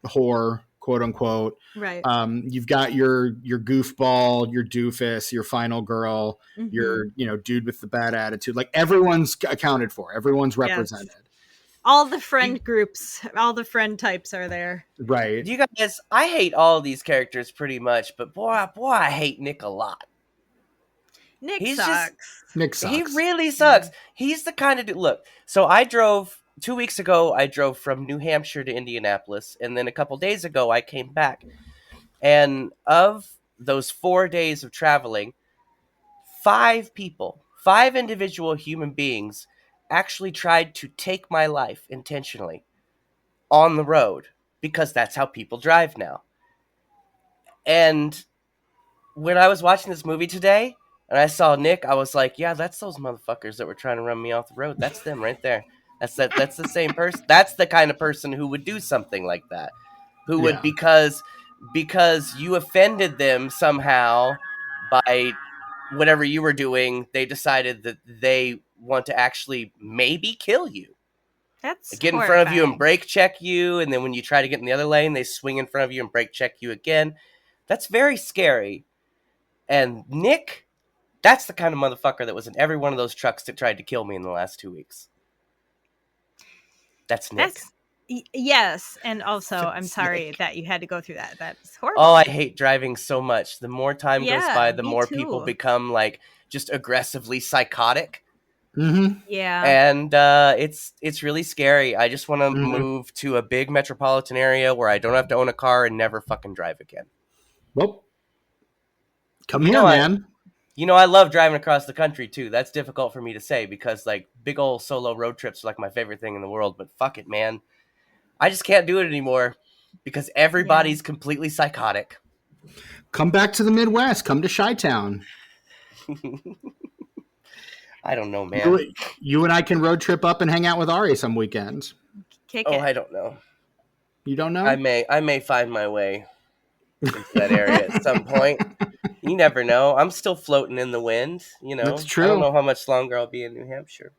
whore, quote unquote. Right. You've got your goofball, your doofus, your final girl, your dude with the bad attitude. Like everyone's accounted for. Everyone's represented. Yes. All the friend groups, all the friend types are there. Right. You guys, I hate all of these characters pretty much, but boy, I hate Nick a lot. Nick sucks. Nick sucks. He really sucks. He's the kind of dude. Look, so 2 weeks ago, I drove from New Hampshire to Indianapolis, and then a couple days ago, I came back. And of those 4 days of traveling, 5 individual human beings actually tried to take my life intentionally on the road, because that's how people drive now. And when I was watching this movie today and I saw Nick, I was like, yeah, that's those motherfuckers that were trying to run me off the road. That's them right there. That's the same person. That's the kind of person who would do something like that. Who would, because you offended them somehow by whatever you were doing, they decided that they want to actually maybe kill you. That's get in horrifying. Front of you and brake check you, and then when you try to get in the other lane, they swing in front of you and brake check you again. That's very scary. And Nick, that's the kind of motherfucker that was in every one of those trucks that tried to kill me in the last 2 weeks. That's Nick. Yes, and also I'm sorry that you had to go through that. That's horrible. Oh, I hate driving so much. The more time goes by, the more too. people become like just aggressively psychotic. Mm-hmm. Yeah. And it's really scary. I just want to move to a big metropolitan area where I don't have to own a car and never fucking drive again. Well, come here, man. I love driving across the country too. That's difficult for me to say because like big old solo road trips are like my favorite thing in the world. But fuck it, man. I just can't do it anymore because everybody's completely psychotic. Come back to the Midwest. Come to Chi-Town. I don't know, man. You and I can road trip up and hang out with Ari some weekends. Kick it. I don't know. You don't know? I may find my way into that area at some point. You never know. I'm still floating in the wind. That's true. I don't know how much longer I'll be in New Hampshire.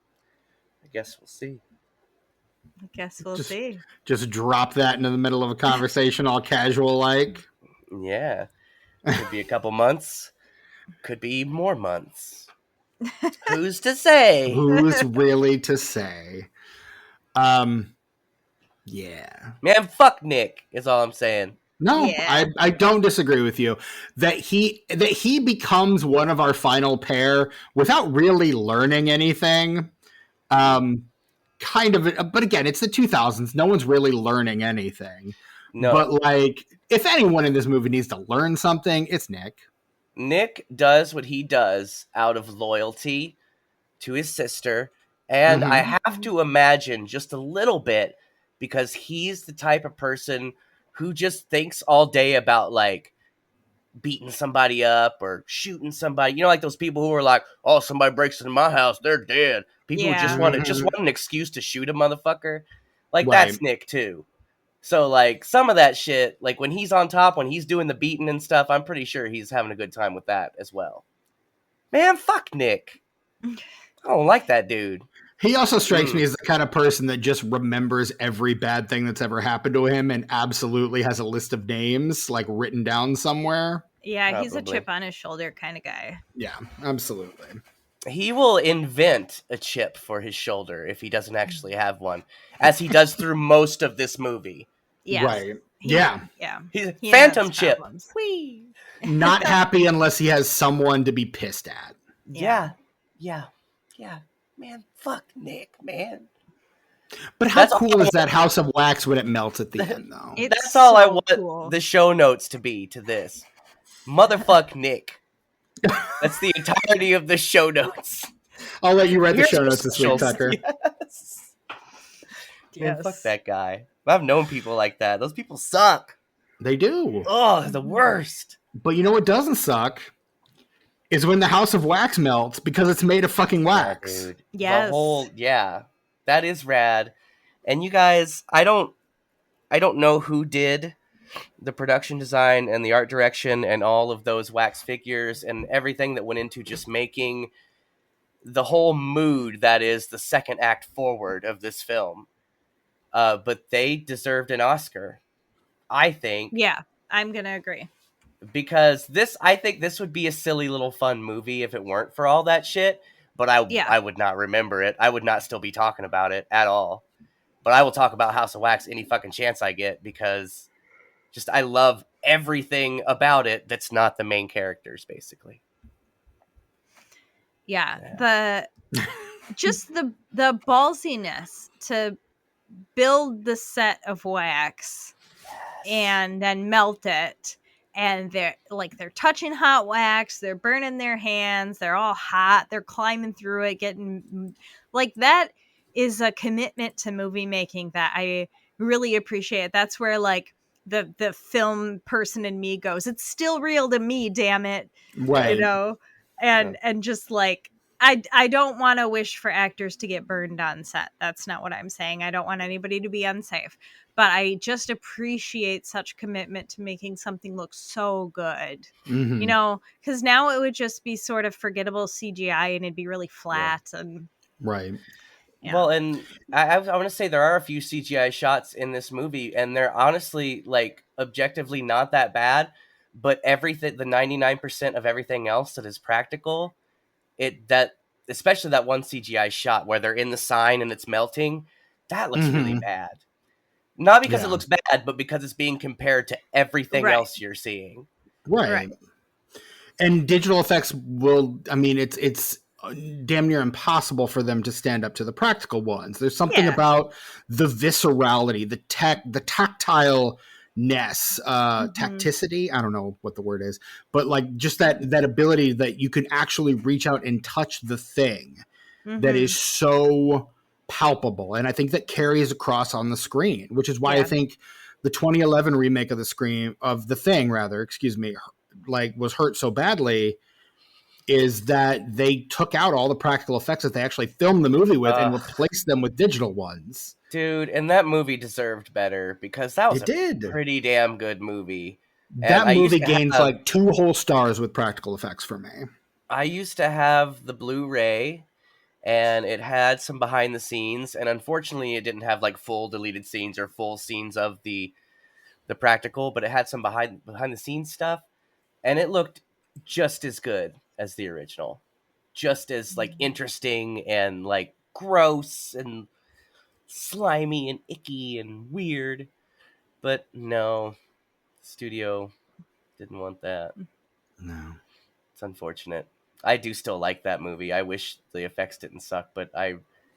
I guess we'll see. See. Just drop that into the middle of a conversation, all casual like. Yeah. Could be a couple months. Could be more months. Who's to say? Who's really to say? Yeah. Man, fuck Nick is all I'm saying. No, I don't disagree with you. That he becomes one of our final pair without really learning anything. Kind of, but again, it's the 2000s. No one's really learning anything. No. But like, if anyone in this movie needs to learn something, it's Nick. Nick does what he does out of loyalty to his sister. And I have to imagine just a little bit because he's the type of person who just thinks all day about like beating somebody up or shooting somebody. Like those people who are like, oh, somebody breaks into my house, they're dead. People who just want an excuse to shoot a motherfucker. Like that's Nick too. So, like, some of that shit, like, when he's on top, when he's doing the beating and stuff, I'm pretty sure he's having a good time with that as well. Man, fuck Nick. I don't like that dude. He also strikes me as the kind of person that just remembers every bad thing that's ever happened to him and absolutely has a list of names, like, written down somewhere. Yeah, he's a Probably. chip on his shoulder kind of guy. Yeah, absolutely. He will invent a chip for his shoulder if he doesn't actually have one, as he does through most of this movie. Yes. Right. He- Yeah. Yeah. He's a He phantom has chip. problems. Whee! Not happy unless he has someone to be pissed at. Yeah. Man, fuck Nick, man. But how That's all cool I is that house of wax when it melts at the end, though? It's That's all I so want cool. the show notes to be to this. Motherfuck Nick. That's the entirety of the show notes. I'll let you write the Here's show your notes this week, socials. Tucker. Yes. Man, Yes. fuck that guy. I've known people like that. Those people suck. They do. Oh, the worst. But you know what doesn't suck? Is when the house of wax melts because it's made of fucking wax. Yeah, dude. Yes. The whole, that is rad. And you guys, I don't know who did the production design and the art direction and all of those wax figures and everything that went into just making the whole mood that is the second act forward of this film. But they deserved an Oscar, I think. Yeah, I'm going to agree. Because I think this would be a silly little fun movie if it weren't for all that shit. But I would not remember it. I would not still be talking about it at all. But I will talk about House of Wax any fucking chance I get because just I love everything about it that's not the main characters, basically. Yeah. Just the ballsiness to build the set of wax and then melt it. And they're touching hot wax, they're burning their hands, they're all hot, they're climbing through it, getting like that is a commitment to movie making that I really appreciate. That's where like the film person in me goes, it's still real to me, damn it. Right. You know? And just like I don't want to wish for actors to get burned on set. That's not what I'm saying. I don't want anybody to be unsafe. But I just appreciate such commitment to making something look so good. Mm-hmm. You know, because now it would just be sort of forgettable CGI and it'd be really flat. And Right. yeah. Well, and I want to say there are a few CGI shots in this movie, and they're honestly, like, objectively not that bad. But everything, the 99% of everything else that is practical, especially that one CGI shot where they're in the sign and it's melting, that looks really bad. Not because it looks bad, but because it's being compared to everything else you're seeing. Right. And digital effects it's damn near impossible for them to stand up to the practical ones. There's something about the viscerality, the tactileness, tacticity. I don't know what the word is, but like just that ability that you can actually reach out and touch the thing that is so palpable. And I think that carries across on the screen, which is why I think the 2011 remake of The Thing, was hurt so badly, is that they took out all the practical effects that they actually filmed the movie with and replaced them with digital ones. Dude, and that movie deserved better because that was pretty damn good movie. That movie gains like 2 whole stars with practical effects for me. I used to have the Blu-ray, and it had some behind the scenes, and unfortunately it didn't have like full deleted scenes or full scenes of the practical, but it had some behind the scenes stuff, and it looked just as good as the original. Just as like interesting and like gross and slimy and icky and weird. But no, studio didn't want that. No. It's unfortunate. I do still like that movie. I wish the effects didn't suck, but I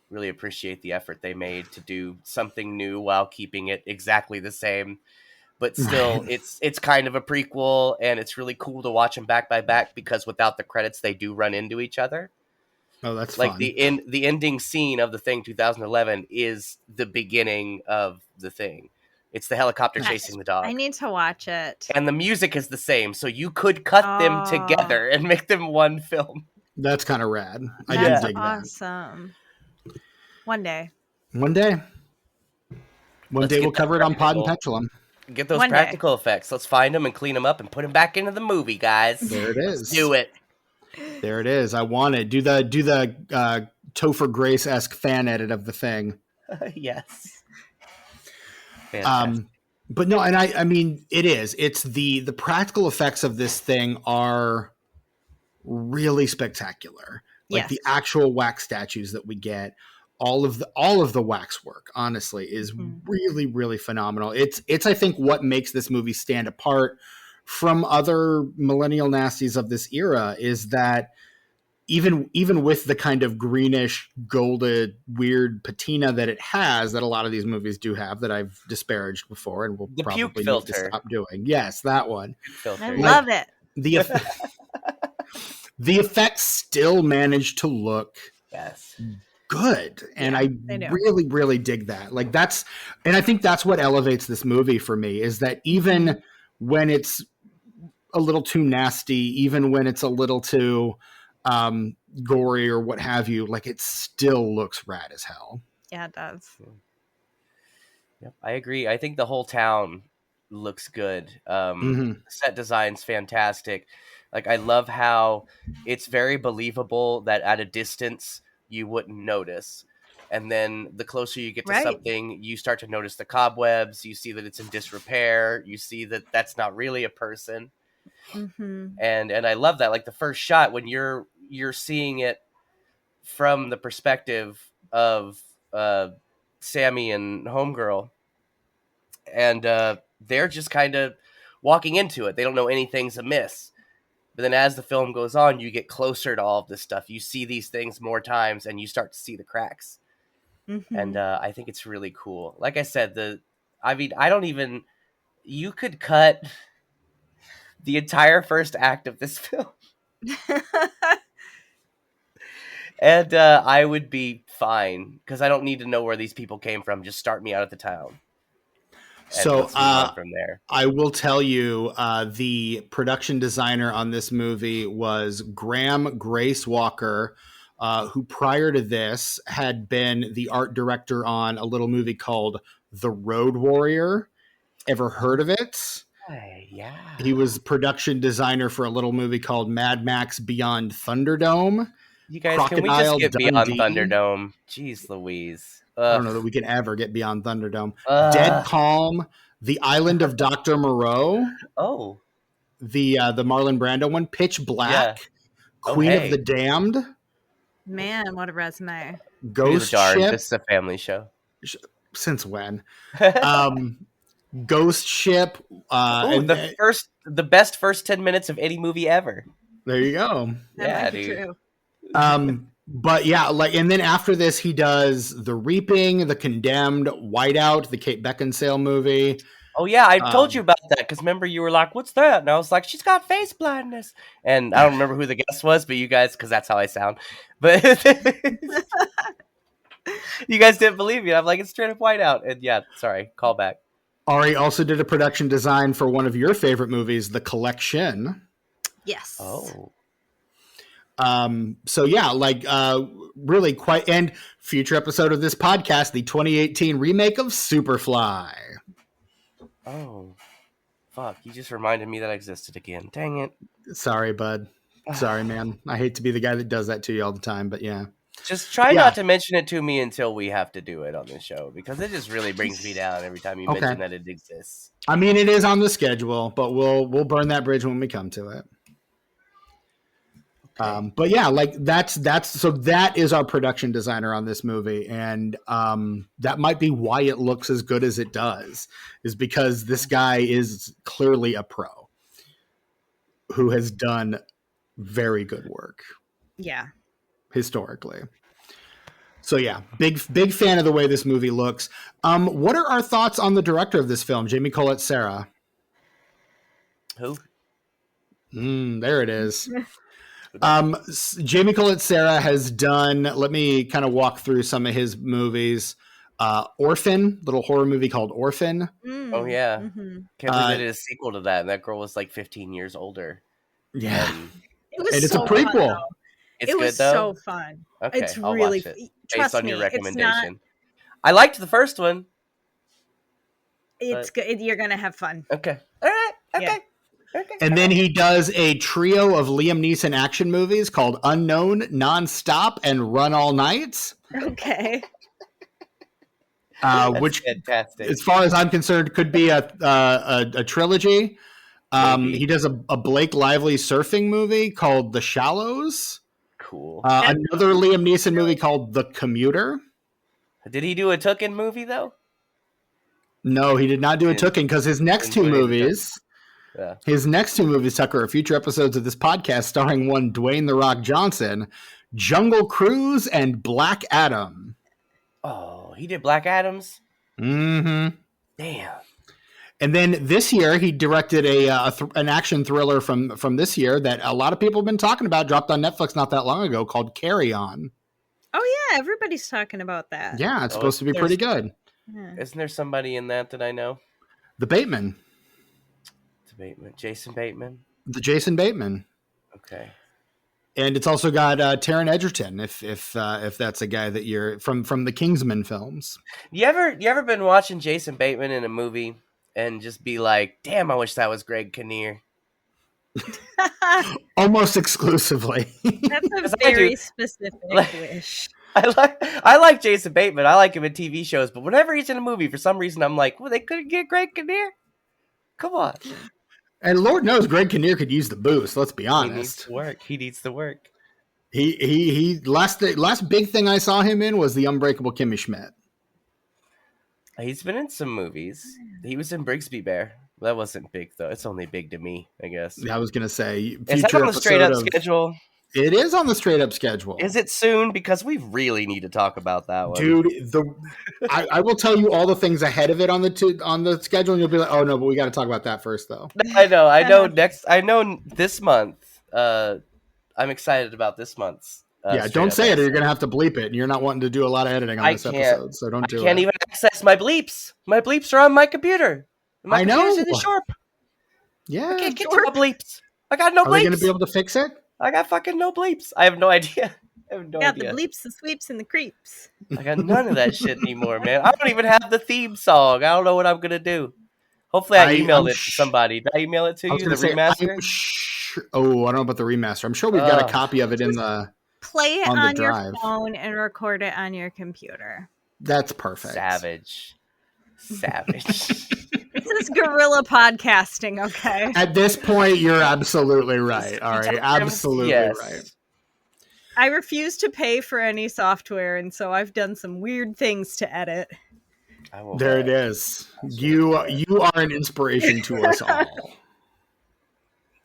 really appreciate the effort they made to do something new while keeping it exactly the same. But still, it's kind of a prequel, and it's really cool to watch them back by back because without the credits, they do run into each other. Oh, that's like fun. the ending scene of The Thing 2011 is the beginning of The Thing. It's the helicopter chasing the dog. I need to watch it. And the music is the same, so you could cut them together and make them one film. That's kind of rad. I That's did dig awesome. One day. One day. One Let's day get we'll that cover it on Pod and practical. Pendulum. Get those One day. practical effects. Let's find them and clean them up and put them back into the movie, guys. There it is. Let's do it. There it is. I want it. Do the Topher Grace-esque fan edit of the thing. Yes. Fantastic. But no, and I mean, it is. It's the practical effects of this thing are really spectacular. Like Yes. the actual wax statues that we get, all of the wax work, honestly, is really, really phenomenal. It's I think what makes this movie stand apart from other millennial nasties of this era is that even with the kind of greenish, golded, weird patina that it has, that a lot of these movies do have, that I've disparaged before and will The probably puke need filter. to stop doing. Yes, that one. Filter. I love it. The the effects still manage to look Yes. good, and Yeah, I they do. really, really dig that. Like and I think that's what elevates this movie for me, is that even when it's a little too nasty, even when it's a little too gory or what have you, like it still looks rad as hell. Yeah, it does. Yep, I agree. I think the whole town looks good. Set design's fantastic. Like, I love how it's very believable that at a distance you wouldn't notice. And then the closer you get to Right. something, you start to notice the cobwebs. You see that it's in disrepair. You see that that's not really a person. Mm-hmm. And I love that. Like the first shot, when you're seeing it from the perspective of Sammy and Homegirl, and they're just kind of walking into it. They don't know anything's amiss. But then as the film goes on, you get closer to all of this stuff. You see these things more times, and you start to see the cracks. Mm-hmm. And I think it's really cool. Like I said, you could cut the entire first act of this film, and I would be fine, because I don't need to know where these people came from. Just start me out at the town. And So let's move on from there. I will tell you, the production designer on this movie was Graham Grace Walker, who prior to this had been the art director on a little movie called The Road Warrior. Ever heard of it? Yeah. He was production designer for a little movie called Mad Max Beyond Thunderdome. You guys, Crocodile can we just get Beyond Dundee. Thunderdome? Jeez Louise. I don't know that we can ever get beyond Thunderdome. Ugh. Dead Calm, The Island of Dr. Moreau, Oh. the Marlon Brando one, Pitch Black, Yeah. Queen hey. of the Damned, Man, what a resume. Ghost Darn, Ship. this is a family show. Since when? Ghost Ship. The best first 10 minutes of any movie ever. There you go. That Yeah, might be dude. true. But yeah, like, and then after this, he does The Reaping, The Condemned, Whiteout, the Kate Beckinsale movie. Oh yeah, I told you about that, because remember you were like, "What's that?" And I was like, "She's got face blindness." And I don't remember who the guest was, but you guys, because that's how I sound. But you guys didn't believe me. I'm like, it's straight up Whiteout. And yeah, sorry, call back. Ari also did a production design for one of your favorite movies, The Collection. Yes. Oh. So yeah, like really quite, and future episode of this podcast, the 2018 remake of Superfly. Oh. Fuck, you just reminded me that I existed again. Dang it. Sorry, bud. Sorry, man. I hate to be the guy that does that to you all the time, but yeah. Just try Yeah. not to mention it to me until we have to do it on this show, because it just really brings me down every time you Okay. mention that it exists. I mean, it is on the schedule, but we'll burn that bridge when we come to it. But yeah, like that's so that is our production designer on this movie, and that might be why it looks as good as it does, is because this guy is clearly a pro who has done very good work Yeah. historically. So yeah, big fan of the way this movie looks. What are our thoughts on the director of this film, Jamie Colette Sarah? Who? There it is. Jamie Colette Sarah has done, let me kind of walk through some of his movies. Orphan, little horror movie called Orphan. Oh yeah. Mm-hmm. Can't believe they did a sequel to that, and that girl was like 15 years older. Yeah. And It was And it's so a prequel. Fun, though. it's It good was though. so fun. Okay, It's I'll really watch it trust based on me. your It's recommendation. not. I liked the first one. It's good. You're gonna have fun. Okay. All right. Okay. Yeah. Okay. And then he does a trio of Liam Neeson action movies called Unknown, Nonstop, and Run All Night. Okay. Which, fantastic. as far as I'm concerned, could be a trilogy. He does a Blake Lively surfing movie called The Shallows. Cool. Another Liam Neeson movie called The Commuter. Did he do a Tooken movie though? No, he did not do a Tooken because his next two movies, Tucker, are future episodes of this podcast starring one Dwayne "The Rock" Johnson, Jungle Cruise, and Black Adam. Oh, he did Black Adams? Mm-hmm. Damn. And then this year, he directed an action thriller from this year that a lot of people have been talking about, dropped on Netflix not that long ago, called Carry On. Oh, yeah. Everybody's talking about that. Yeah, it's supposed to be pretty good. Yeah. Isn't there somebody in that I know? The Bateman. Jason Bateman? The Jason Bateman. Okay. And it's also got Taron Egerton, if that's a guy that you're from the Kingsman films. You ever been watching Jason Bateman in a movie and just be like, damn, I wish that was Greg Kinnear? Almost exclusively. That's a very specific wish. I like Jason Bateman. I like him in TV shows, but whenever he's in a movie, for some reason, I'm like, well, they couldn't get Greg Kinnear? Come on. And Lord knows Greg Kinnear could use the boost. Let's be honest. He needs to work. He last big thing I saw him in was The Unbreakable Kimmy Schmidt. He's been in some movies. He was in Brigsby Bear. That wasn't big though. It's only big to me, I guess. I was gonna say, is that on the straight up schedule? It is on the straight up schedule. Is it soon? Because we really need to talk about that one, dude. I will tell you all the things ahead of it on the schedule, and you'll be like, oh no, but we got to talk about that first, though. I know. This month. I'm excited about this month's. Don't say it, or you're gonna have to bleep it, and you're not wanting to do a lot of editing on this episode, so don't do it. I can't even access my bleeps. My bleeps are on my computer. I know. In the Shorp. Yeah, I can't get to my bleeps. I got no bleeps. Are they gonna be able to fix it? I got fucking no bleeps. I have no idea. The bleeps, the sweeps, and the creeps. I got none of that shit anime, man. I don't even have the theme song. I don't know what I'm gonna do. Hopefully, I emailed it to somebody. Did I email it to you? The remaster? I don't know about the remaster. I'm sure we've got a copy of it in the. Play it on your phone and record it on your computer. That's perfect. Savage. This is guerrilla podcasting, okay? At this point, you're absolutely right. All right, absolutely right. I refuse to pay for any software, and so I've done some weird things to edit. There it is. You are an inspiration to us all.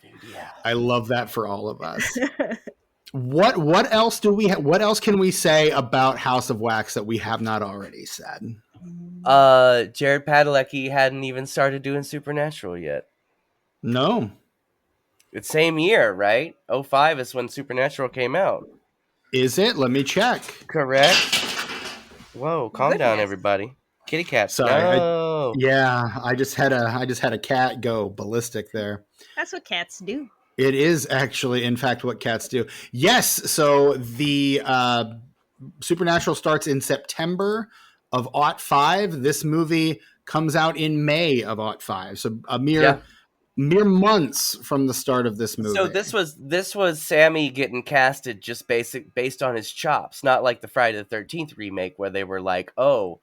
Dude, yeah. I love that for all of us. What else do we what else can we say about House of Wax that we have not already said? Jared Padalecki hadn't even started doing Supernatural yet. No. It's same year, right? 2005 is when Supernatural came out. Is it? Let me check. Correct. Whoa, calm down, everybody. Kitty cat. Sorry. No. I just had a cat go ballistic there. That's what cats do. It is actually, in fact, what cats do. Yes. So the Supernatural starts in September of 2005. This movie comes out in May of 2005. So a mere months from the start of this movie. So this was Sammy getting casted just based on his chops, not like the Friday the 13th remake where they were like, oh,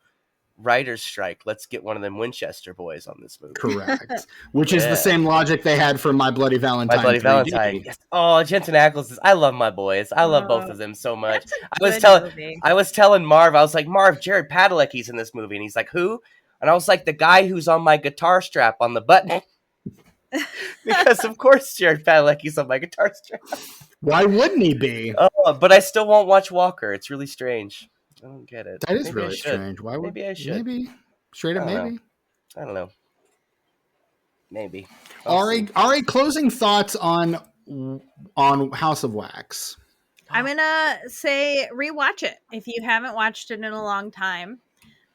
writer's strike, let's get one of them Winchester boys on this movie. Correct. Which is the same logic they had for My Bloody Valentine. My Bloody 3D. Valentine. Yes. Oh, Jensen Ackles. I love my boys. I love both of them so much. I was telling Marv, I was like, Marv, Jared Padalecki's in this movie. And he's like, who? And I was like, the guy who's on my guitar strap on the button. Because of course Jared Padalecki's on my guitar strap. Why wouldn't he be? Oh, but I still won't watch Walker. It's really strange. I don't get it. That is really strange. Why would maybe I should? Maybe straight up. Maybe I don't know. Maybe. Ari, closing thoughts on House of Wax. I'm gonna say rewatch it if you haven't watched it in a long time,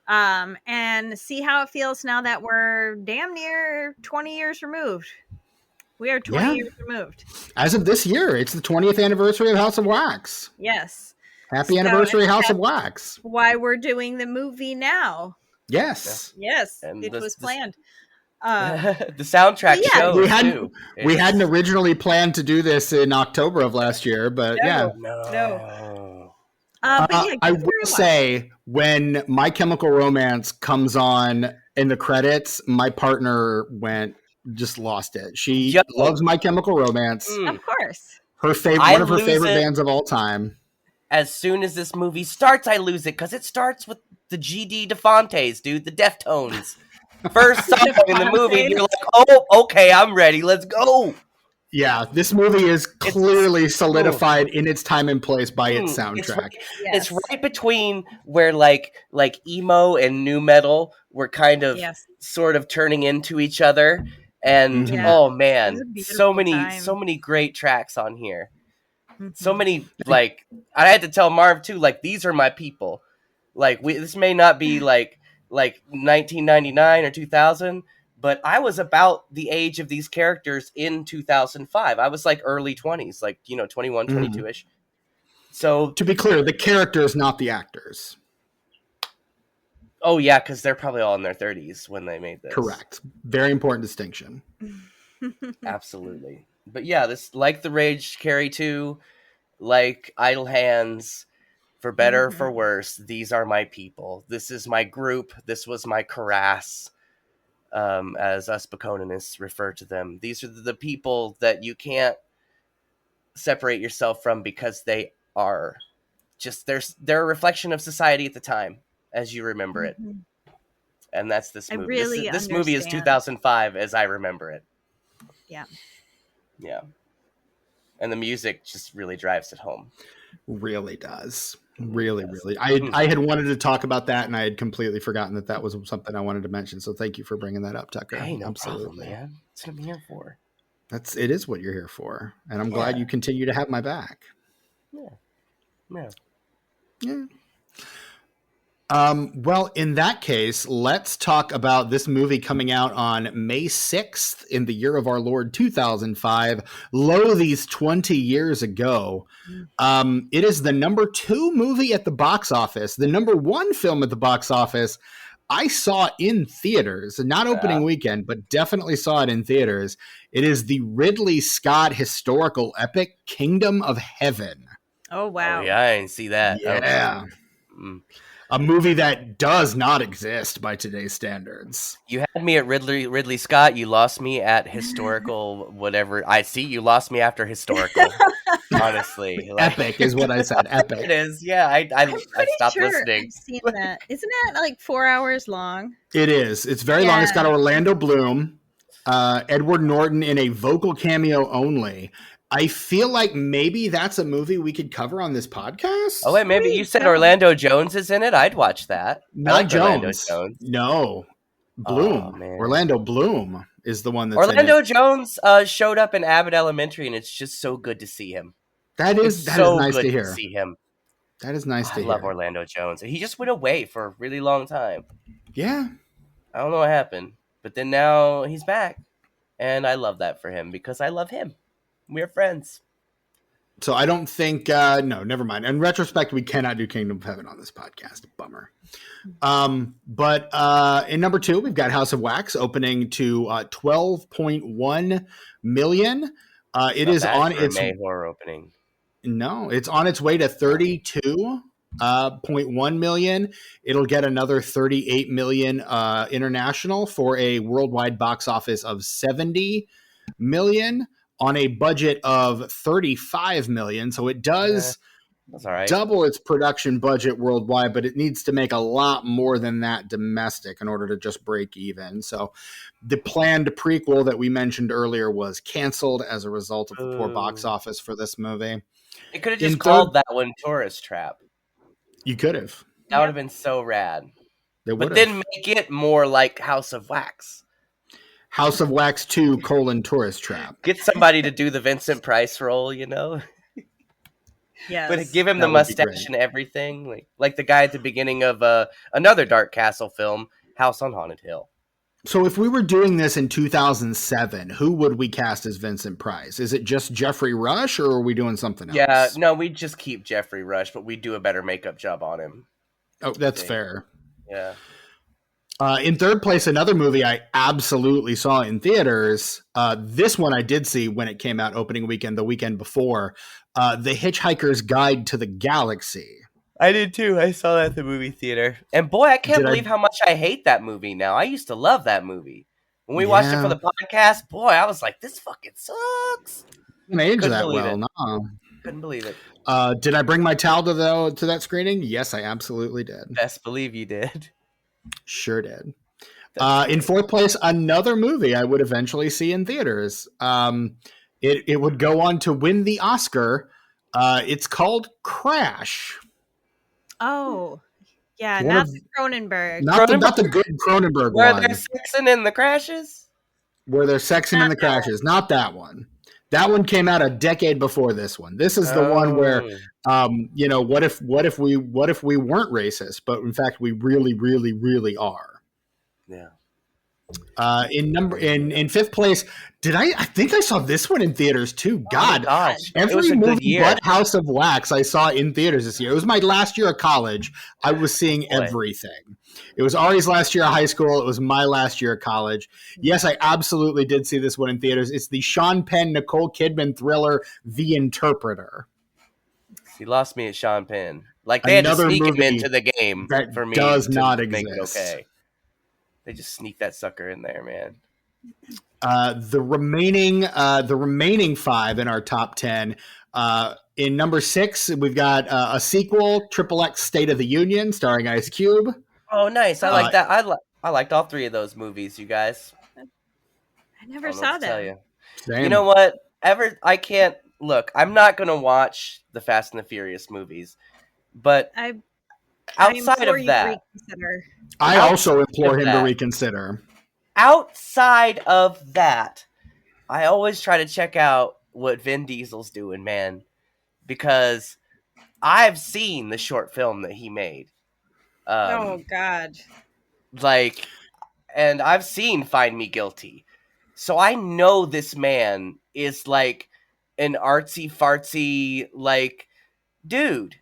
and see how it feels now that we're damn near 20 years removed. We are 20 years removed. As of this year, it's the 20th anniversary of House of Wax. Yes. Happy anniversary, House of Wax. Why we're doing the movie now. Yes. Yes, And it was planned. the soundtrack yeah. shows too. We hadn't originally planned to do this in October of last year, but yeah. No. But yeah, I will say, when My Chemical Romance comes on in the credits, my partner just lost it. She loves My Chemical Romance. Of course. One of her favorite bands of all time. As soon as this movie starts, I lose it because it starts with the GD DeFontes, dude, the Deftones. First song in the movie, and you're like, oh, okay, I'm ready. Let's go. Yeah, this movie is clearly solidified in its time and place by its soundtrack. It's right between where like emo and nu metal were kind of sort of turning into each other. And oh man, so many great tracks on here. Mm-hmm. So many, like, I had to tell Marv too, like, these are my people. Like, this may not be like 1999 or 2000, but I was about the age of these characters in 2005. I was like early 20s, like, 21, 22-ish. So to be clear, the characters, not the actors. Oh yeah, because they're probably all in their 30s when they made this. Correct. Very important distinction. Absolutely. But yeah, this, like The Rage, Carrie 2, like Idle Hands, for better or for worse, these are my people. This is my group. This was my Karass, as us Baconinists refer to them. These are the people that you can't separate yourself from because they are just, they're a reflection of society at the time as you remember it. And that's this movie. Really this movie is 2005 as I remember it. Yeah. Yeah. And the music just really drives it home. Really does. Really. I had wanted to talk about that, and I had completely forgotten that was something I wanted to mention. So thank you for bringing that up, Tucker. Hey, no Absolutely, problem, man. That's what I'm here for. It is what you're here for, and I'm glad you continue to have my back. Yeah. Well, in that case, let's talk about this movie coming out on May 6th in the year of our Lord 2005. Lo, these 20 years ago. It is the number 2 movie at the box office. The number 1 film at the box office I saw in theaters, not opening weekend, but definitely saw it in theaters. It is the Ridley Scott historical epic Kingdom of Heaven. Oh, wow. Oh, yeah, I didn't see that. Yeah. A movie that does not exist by today's standards. You had me at Ridley Scott. You lost me at historical whatever. I see you lost me after historical. Honestly, epic is what I said. Epic. It is. Yeah, I stopped listening. I've seen that. Isn't it like 4 hours long? It is. It's very long. It's got Orlando Bloom, Edward Norton in a vocal cameo only. I feel like maybe that's a movie we could cover on this podcast. Oh, wait, maybe you said Orlando Jones is in it? I'd watch that. Not Jones. No. Bloom. Oh, Orlando Bloom is the one that's Orlando Jones showed up in Abbott Elementary, and it's just so good to see him. That is nice to hear. See him. That is nice to hear. I love Orlando Jones. He just went away for a really long time. Yeah. I don't know what happened, but then now he's back, and I love that for him because I love him. We're friends. So I don't think, no, never mind. In retrospect, we cannot do Kingdom of Heaven on this podcast. Bummer. But in number 2, we've got House of Wax opening to 12.1 million. It is on its May horror opening. No, it's on its way to 32.1 million. It'll get another 38 million international for a worldwide box office of 70 million. On a budget of 35 million. So it does double its production budget worldwide, but it needs to make a lot more than that domestic in order to just break even. So the planned prequel that we mentioned earlier was canceled as a result of the poor box office for this movie. It could have just called that one Tourist Trap. You could have. That would have been so rad. But then make it more like House of Wax. House of Wax 2, Tourist Trap. Get somebody to do the Vincent Price role, Yeah. But give him the mustache and everything. Like the guy at the beginning of another Dark Castle film, House on Haunted Hill. So if we were doing this in 2007, who would we cast as Vincent Price? Is it just Jeffrey Rush, or are we doing something else? Yeah, no, we just keep Jeffrey Rush, but we do a better makeup job on him. Oh, that's fair. Yeah. In third place, another movie I absolutely saw in theaters. This one I did see when it came out opening weekend, the weekend before. The Hitchhiker's Guide to the Galaxy. I did too. I saw that at the movie theater. And boy, I can't Did I- believe how much I hate that movie now. I used to love that movie. When we watched it for Yeah. the podcast, boy, I was like, this fucking sucks. Didn't age Couldn't that believe well, it. no. Couldn't believe it. Did I bring my towel to that screening? Yes, I absolutely did. Best believe you did. Sure did. That's In fourth place, another movie I would eventually see in theaters. It would go on to win the Oscar. It's called Crash. Oh, yeah, One not of- the Cronenberg. Not the good Cronenberg where one, they're sexing in the crashes. where they're sexing in Not the that one. crashes. Not that one. That one came out a decade before this one. This is the one where, what if we weren't racist, but in fact we really, really, really are. Yeah. In fifth place, I think I saw this one in theaters too. God, Oh my gosh. It was every a good movie year. but House of Wax I saw in theaters this year. It was my last year of college. I was seeing Boy. everything. It was Ari's last year of high school. It was my last year of college. Yes, I absolutely did see this one in theaters. It's the Sean Penn, Nicole Kidman thriller, The Interpreter. He lost me at Sean Penn. Like they had to Another sneak him movie into the game that for me does to not make it exist. okay. They just sneak that sucker in there, man. The remaining five in our top 10. In number 6, we've got a sequel, XXX State of the Union, starring Ice Cube. Oh, nice. I like that. I liked all three of those movies, you guys. I never I don't know saw what to tell them. you. Same. You know what? I can't look. I'm not gonna watch the Fast and the Furious movies, but I outside implore of you to that, reconsider. I also implore of him to that. reconsider. outside of that, I always try to check out what Vin Diesel's doing, man, because I've seen the short film that he made. Oh God. Like, and I've seen Find Me Guilty. So I know this man is like an artsy fartsy like dude.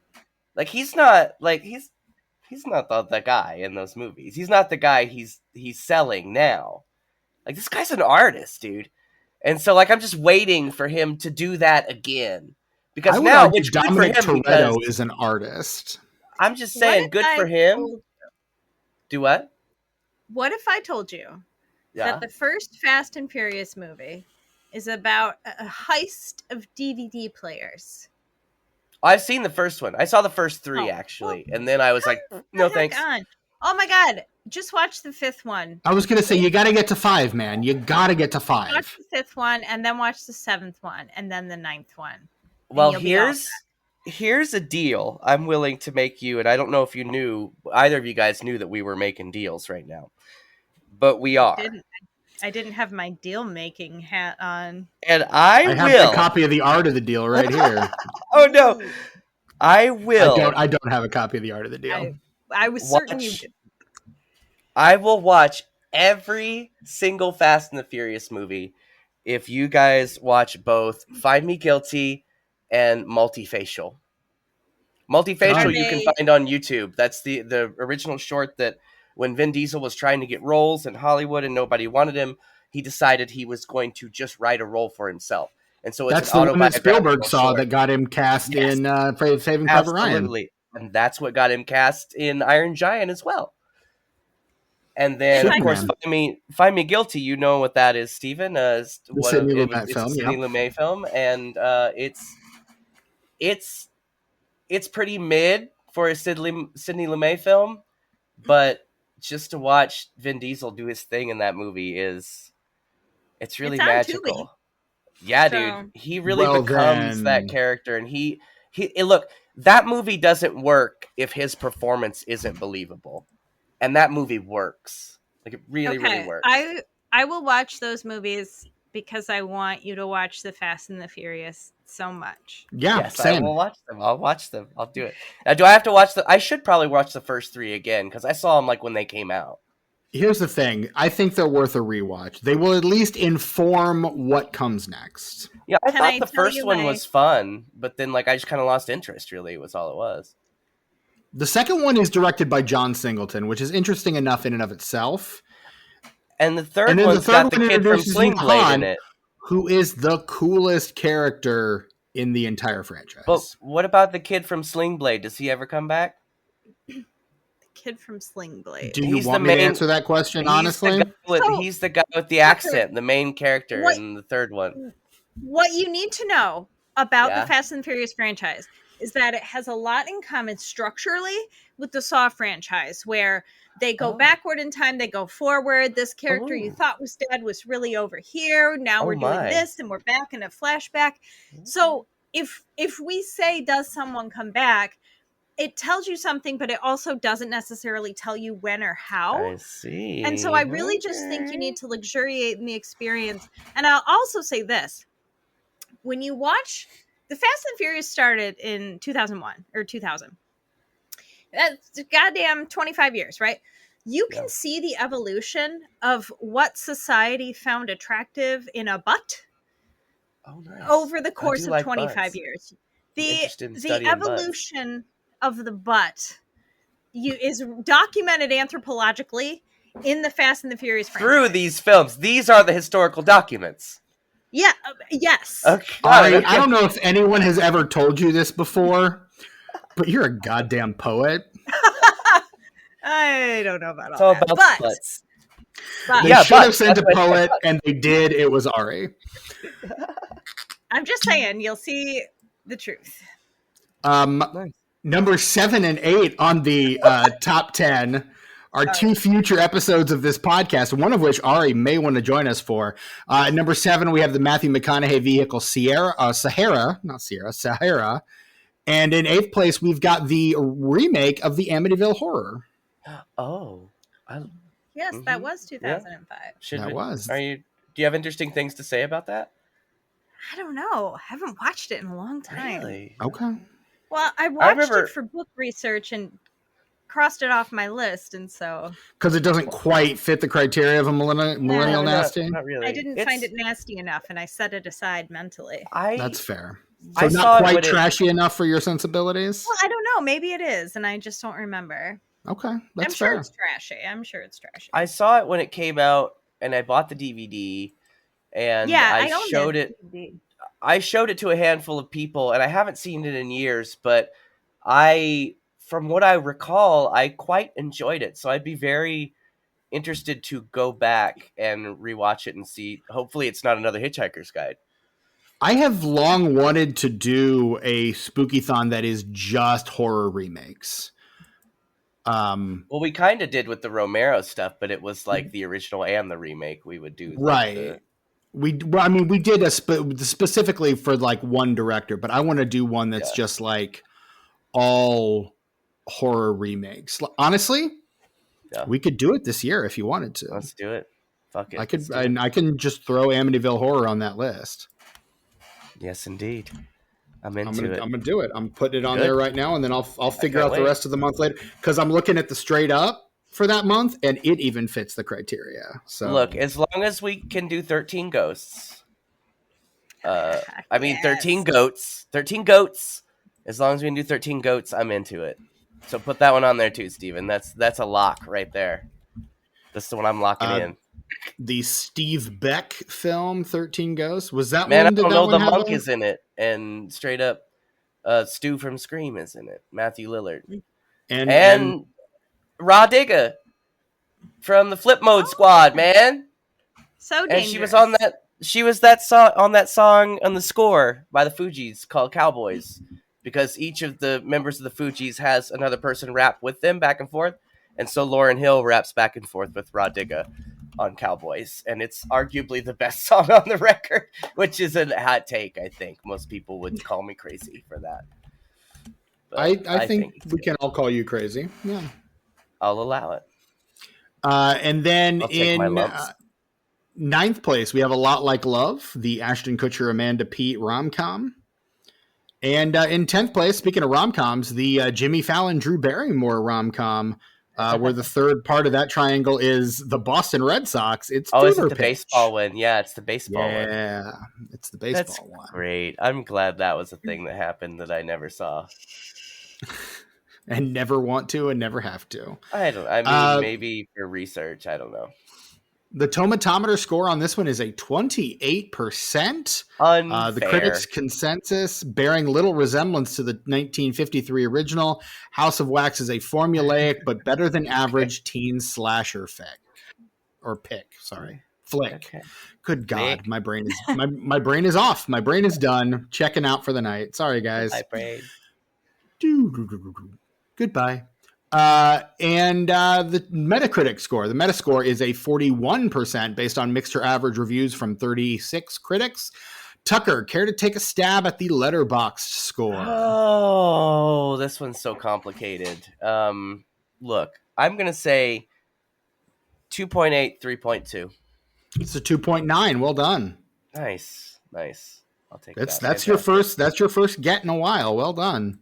Like he's not the guy in those movies. He's not the guy he's selling now. Like this guy's an artist, dude. And so like I'm just waiting for him to do that again. Because I would now argue which good for Dominic him Toretto because is an artist. I'm just What saying if good I for him. told- Do what? What if I told you Yeah. that the first Fast and Furious movie is about a heist of DVD players? I've seen the first one. I saw the first 3 Oh, actually, well, and then I was like, no thanks. On. Oh my God! Just watch the 5th one. I was going to say, you got to get to 5, man. You got to get to 5. Watch the 5th one, and then watch the 7th one, and then the 9th one. Well, you'll be all here's a deal I'm willing to make you, and I don't know if you knew, either of you guys knew that we were making deals right now, but we are. I didn't have my deal making hat on. And I have will. a copy of the art of the deal right here. Oh no, I will. I don't have a copy of the art of the deal. I was certain you Watch- did. I will watch every single Fast and the Furious movie if you guys watch both Find Me Guilty and Multifacial. Multifacial you can find on YouTube. That's the original short that when Vin Diesel was trying to get roles in Hollywood and nobody wanted him, he decided he was going to just write a role for himself. And so it's That's an the one that Spielberg autobiographical saw short. that got him cast Yes. in Saving Private Ryan. Absolutely. And that's what got him cast in Iron Giant as well. And then, Superman. of course, Find Me Guilty. You know what that is, Stephen. It's Sidney a Lumet film, Sidney Lumet film, and it's pretty mid for a Sidney Lumet film, but just to watch Vin Diesel do his thing in that movie it's really It's on magical. Tubi. Yeah, So- dude, he really Well, becomes then- that character, and he look, that movie doesn't work if his performance isn't believable, and that movie works. Like it really, really works. I will watch those movies because I want you to watch the Fast and the Furious so much. Yeah, Yes, same. I will watch them. I'll watch them. I'll do it. Now, do I have to watch I should probably watch the first 3 again because I saw them like when they came out. Here's the thing. I think they're worth a rewatch. They will at least inform what comes next. Yeah, I Can thought I the tell first you one my- was fun, but then like I just kind of lost interest. Really, was all it was. The second one is directed by John Singleton, which is interesting enough in and of itself. And the third one's got the kid from Sling Blade in it. Who is the coolest character in the entire franchise. But what about the kid from Sling Blade? Does he ever come back? The kid from Sling Blade. Do you want me to answer that question, honestly? He's the guy with the accent, the main character in the third one. What you need to know about the Fast and Furious franchise is that it has a lot in common structurally with the Saw franchise, where they go backward in time, they go forward. This character you thought was dead was really over here. Now we're doing this, and we're back in a flashback. So if we say, does someone come back, it tells you something, but it also doesn't necessarily tell you when or how. I see. And so I really just think you need to luxuriate in the experience. And I'll also say this. When you watch... The Fast and Furious started in 2001 or 2000. That's goddamn 25 years, right? You can see the evolution of what society found attractive in a butt over the course of 25 years. The evolution of the butt is documented anthropologically in the Fast and the Furious franchise. Through these films. These are the historical documents. Yeah. Yes. Okay. I don't know if anyone has ever told you this before, but you're a goddamn poet. I don't know about it's all that. But they should have sent a poet, and they did. It was Ari. I'm just saying, you'll see the truth. Nice. Number 7 and 8 on the top 10. Are 2 future episodes of this podcast, one of which Ari may want to join us for. Number 7, we have the Matthew McConaughey vehicle Sahara. And in 8th place, we've got the remake of the Amityville Horror. Oh. Yes, that was 2005. Do you have interesting things to say about that? I don't know. I haven't watched it in a long time. Really? Okay. Well, I watched it for book research and crossed it off my list, and so because it doesn't quite fit the criteria of a millennial nasty. Not really. I didn't find it nasty enough, and I set it aside mentally. That's fair. So not quite trashy enough for your sensibilities. Well, I don't know. Maybe it is, and I just don't remember. Okay, that's fair. Sure it's trashy. I'm sure it's trashy. I saw it when it came out, and I bought the DVD, and I showed it. I showed it to a handful of people, and I haven't seen it in years, but from what I recall, I quite enjoyed it. So I'd be very interested to go back and rewatch it and see. Hopefully it's not another Hitchhiker's Guide. I have long wanted to do a spooky-thon that is just horror remakes. Well, we kind of did with the Romero stuff, but it was like the original and the remake we would do. Right. We did specifically for like one director, but I want to do one that's just like all horror remakes. Honestly, we could do it this year if you wanted to. Let's do it. Fuck it. I can just throw Amityville Horror on that list. Yes, indeed. I'm into it. I'm gonna do it. I'm putting it on there right now, and then I'll figure out the rest of the month later because I'm looking at the straight up for that month, and it even fits the criteria. So look, as long as we can do 13 ghosts, 13 goats. 13 goats. As long as we can do 13 goats, I'm into it. So put that one on there too, Steven. That's a lock right there. That's the one I'm locking in. The Steve Beck film, 13 Ghosts. Was that Man, one? I don't know. The monk is in it. And straight up, Stu from Scream is in it. Matthew Lillard. And Raw Digga from the Flip Mode Squad, man. So dangerous. And she was on that. She was on that song on the score by the Fugees called Cowboys, because each of the members of the Fugees has another person rap with them back and forth, and so Lauryn Hill raps back and forth with Raw Digga on Cowboys, and it's arguably the best song on the record, which is a hot take. I think most people would call me crazy for that. I think we can all call you crazy. Yeah, I'll allow it. And then in 9th place, we have A Lot Like Love, the Ashton Kutcher, Amanda Peet rom-com. And in 10th place, speaking of rom-coms, the Jimmy Fallon, Drew Barrymore rom-com, where the third part of that triangle is the Boston Red Sox. It's is it the baseball one? Yeah, it's the baseball one. Yeah, it's the baseball one. Great. I'm glad that was a thing that happened that I never saw. and never want to and never have to. I mean, maybe for research. I don't know. The tomatometer score on this one is a 28%. Unfair. The critics' consensus, bearing little resemblance to the 1953 original, House of Wax is a formulaic but better than average teen slasher flick. Okay. Good God, my brain is my brain is off. My brain is done. Checking out for the night. Sorry, guys. My brain. Goodbye. And the Metacritic score. The Metascore is a 41% based on mixed or average reviews from 36 critics. Tucker, care to take a stab at the Letterboxd score? Oh, this one's so complicated. Look, I'm going to say 2.8, 3.2. It's a 2.9. Well done. Nice. I'll take That's that. your first get in a while. Well done.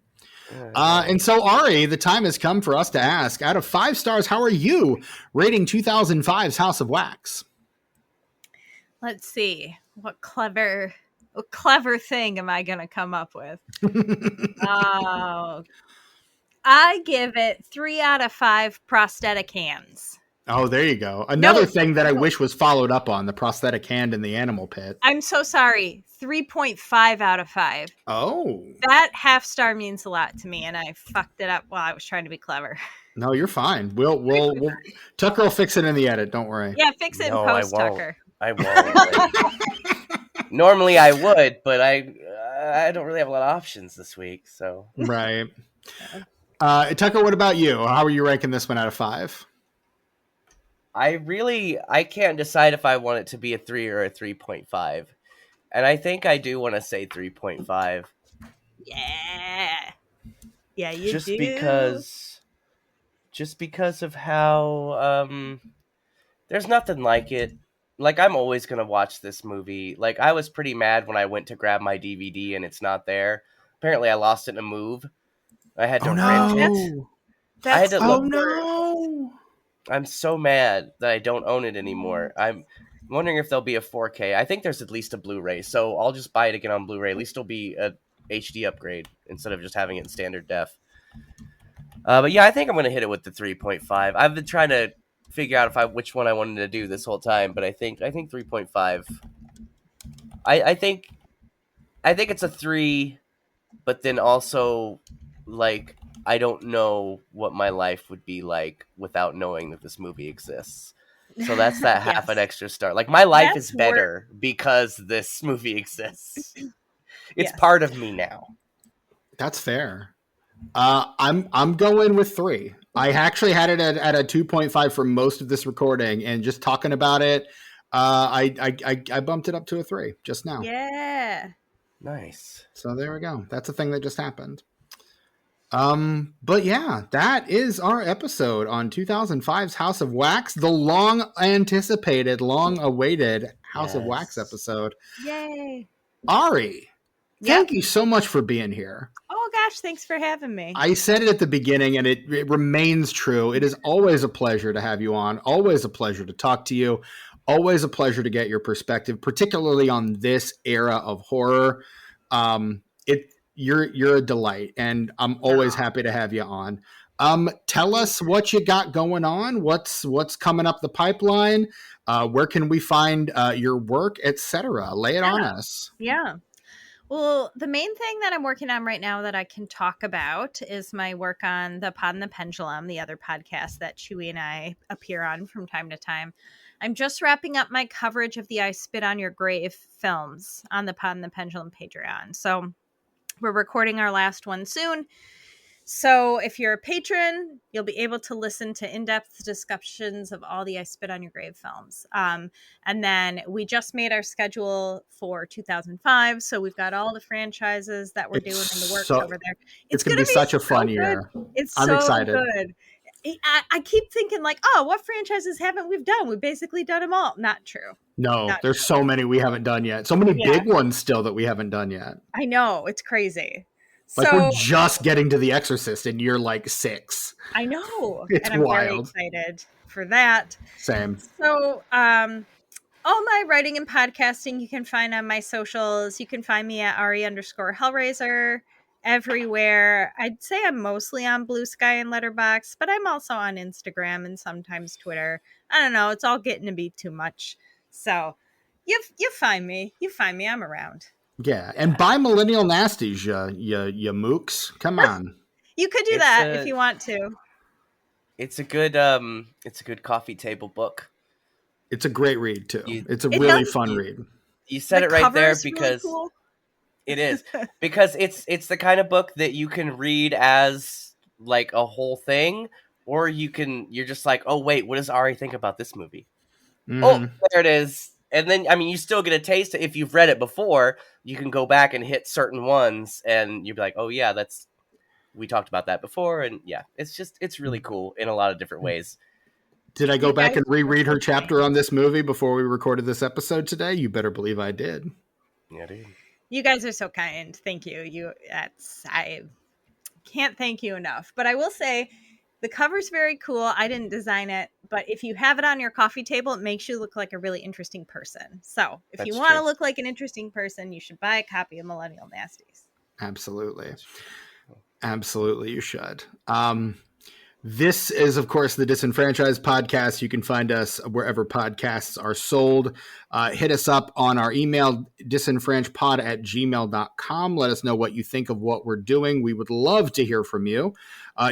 And so, Ari, the time has come for us to ask, out of 5 stars, how are you rating 2005's House of Wax? Let's see. What clever thing am I going to come up with? Oh, I give it 3 out of 5 prosthetic hands. Oh, there you go. Another thing that I wish was followed up on, the prosthetic hand in the animal pit. I'm so sorry. 3.5 out of 5. Oh. That half star means a lot to me, and I fucked it up while I was trying to be clever. No, you're fine. We'll Tucker will fix it in the edit. Don't worry. Yeah, fix it in post, Tucker. I won't. Normally I would, but I don't really have a lot of options this week, so. Right. Tucker, what about you? How are you ranking this one out of 5? I can't decide if I want it to be a 3 or a 3.5. And I think I do want to say 3.5. Yeah. Yeah, you just do. Just because of how there's nothing like it. Like, I'm always going to watch this movie. Like, I was pretty mad when I went to grab my DVD and it's not there. Apparently I lost it in a move. I had to rent it. I had to look no. I'm so mad that I don't own it anymore. I'm wondering if there'll be a 4K. I think there's at least a Blu-ray, so I'll just buy it again on Blu-ray. At least it'll be a HD upgrade instead of just having it in standard def. But yeah, I think I'm going to hit it with the 3.5. I've been trying to figure out which one I wanted to do this whole time, but I think 3.5. I think it's a 3, but then also, like, I don't know what my life would be like without knowing that this movie exists. So that's that half an extra star. Like, my life is better because this movie exists. It's part of me now. That's fair. I'm going with 3. I actually had it at a 2.5 for most of this recording, and just talking about it, I bumped it up to a 3 just now. Yeah. Nice. So there we go. That's a thing that just happened. But yeah, that is our episode on 2005's House of Wax, the long-anticipated, long-awaited House of Wax episode. Yay. Ari, thank you so much for being here. Oh gosh, thanks for having me. I said it at the beginning, and it remains true. It is always a pleasure to have you on, always a pleasure to talk to you, always a pleasure to get your perspective, particularly on this era of horror. You're a delight, and I'm always happy to have you on. Tell us what you got going on. What's coming up the pipeline? Where can we find your work, etc.? Lay it on us. Yeah. Well, the main thing that I'm working on right now that I can talk about is my work on the Pod and the Pendulum, the other podcast that Chewy and I appear on from time to time. I'm just wrapping up my coverage of the I Spit on Your Grave films on the Pod and the Pendulum Patreon. So we're recording our last one soon. So if you're a patron, you'll be able to listen to in-depth discussions of all the I Spit on Your Grave films. And then we just made our schedule for 2005. So we've got all the franchises that we're doing in the works over there. It's going to be such a fun year. I'm excited. Good. I keep thinking like, oh, what franchises haven't we done? We've basically done them all. Not true. No, there's so many we haven't done yet. So many big ones still that we haven't done yet. I know. It's crazy. Like, we're just getting to The Exorcist and you're like 6. I know. It's and I'm wild. very excited for that. Same. So, all my writing and podcasting you can find on my socials. You can find me at Ari_Hellraiser. everywhere. I'd say I'm mostly on Bluesky and Letterboxd, but I'm also on Instagram and sometimes Twitter. I don't know. It's all getting to be too much. So you find me. You find me. I'm around. Yeah, and buy Millennial Nasties, you mooks. Come on. You could do that if you want to. It's a good coffee table book. It's a great read too. It's a really fun read. You said it right there because really cool. It is because it's the kind of book that you can read as like a whole thing, or you're just like, oh wait, what does Ari think about this movie? Mm-hmm. Oh, there it is. And then I mean, you still get a taste. If you've read it before, you can go back and hit certain ones, and you'll be like, oh yeah, we talked about that before, and yeah, it's really cool in a lot of different ways. Did I go back and reread her chapter on this movie before we recorded this episode today? You better believe I did. Yeah, dude. You guys are so kind. Thank you. I can't thank you enough. But I will say the cover's very cool. I didn't design it, but if you have it on your coffee table, it makes you look like a really interesting person. So if you want to look like an interesting person, you should buy a copy of Millennial Nasties. Absolutely. Absolutely, you should. This is, of course, the Disenfranchised Podcast. You can find us wherever podcasts are sold. Hit us up on our email, disenfranchpod@gmail.com. Let us know what you think of what we're doing. We would love to hear from you.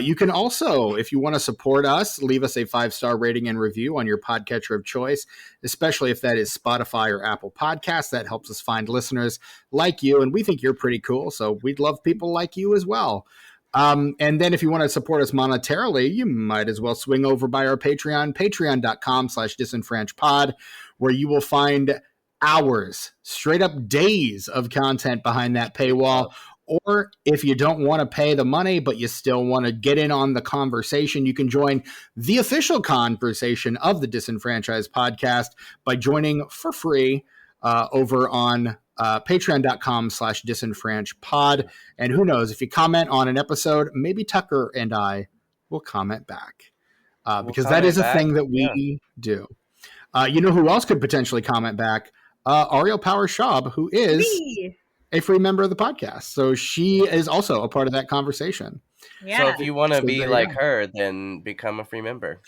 You can also, if you want to support us, leave us a 5-star rating and review on your podcatcher of choice, especially if that is Spotify or Apple Podcasts. That helps us find listeners like you, and we think you're pretty cool, so we'd love people like you as well. And then if you want to support us monetarily, you might as well swing over by our Patreon, patreon.com/disenfranchpod, where you will find hours, straight up days of content behind that paywall. Or if you don't want to pay the money, but you still want to get in on the conversation, you can join the official conversation of the Disenfranchised Podcast by joining for free over on patreon.com/disenfranchpod. And who knows, if you comment on an episode, maybe Tucker and I will comment back because that is a thing that we do. You know who else could potentially comment back? Ariel Powers-Schaub, who is a free member of the podcast. So she is also a part of that conversation. Yeah. So if you want to be like her, then become a free member.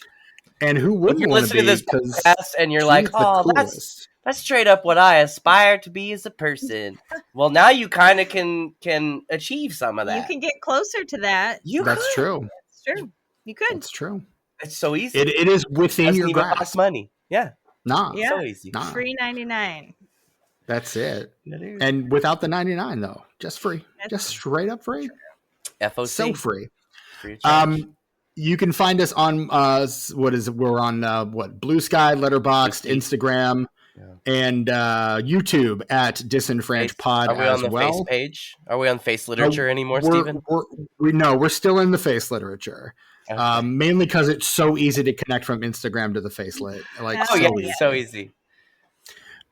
And who wouldn't want to be? If you're listening to this podcast and you're like, oh, that's straight up what I aspire to be as a person. Well, now you kind of can achieve some of that. You can get closer to that. That's true. That's true. You could. That's true. It's so easy. It is within your grasp. Cost money. Yeah. Nah. Yeah. So easy. Nah. Free 99. That's it. And without the 99 though, just free. Just straight up free. FOC. So free. Free you can find us on we're on Bluesky, Letterboxd, Instagram, and YouTube at Disenfranchpod as well. Are we on the face page? Are we on face literature anymore, Stephen? We're still in the face literature. Okay. Mainly because it's so easy to connect from Instagram to the face lit. So easy.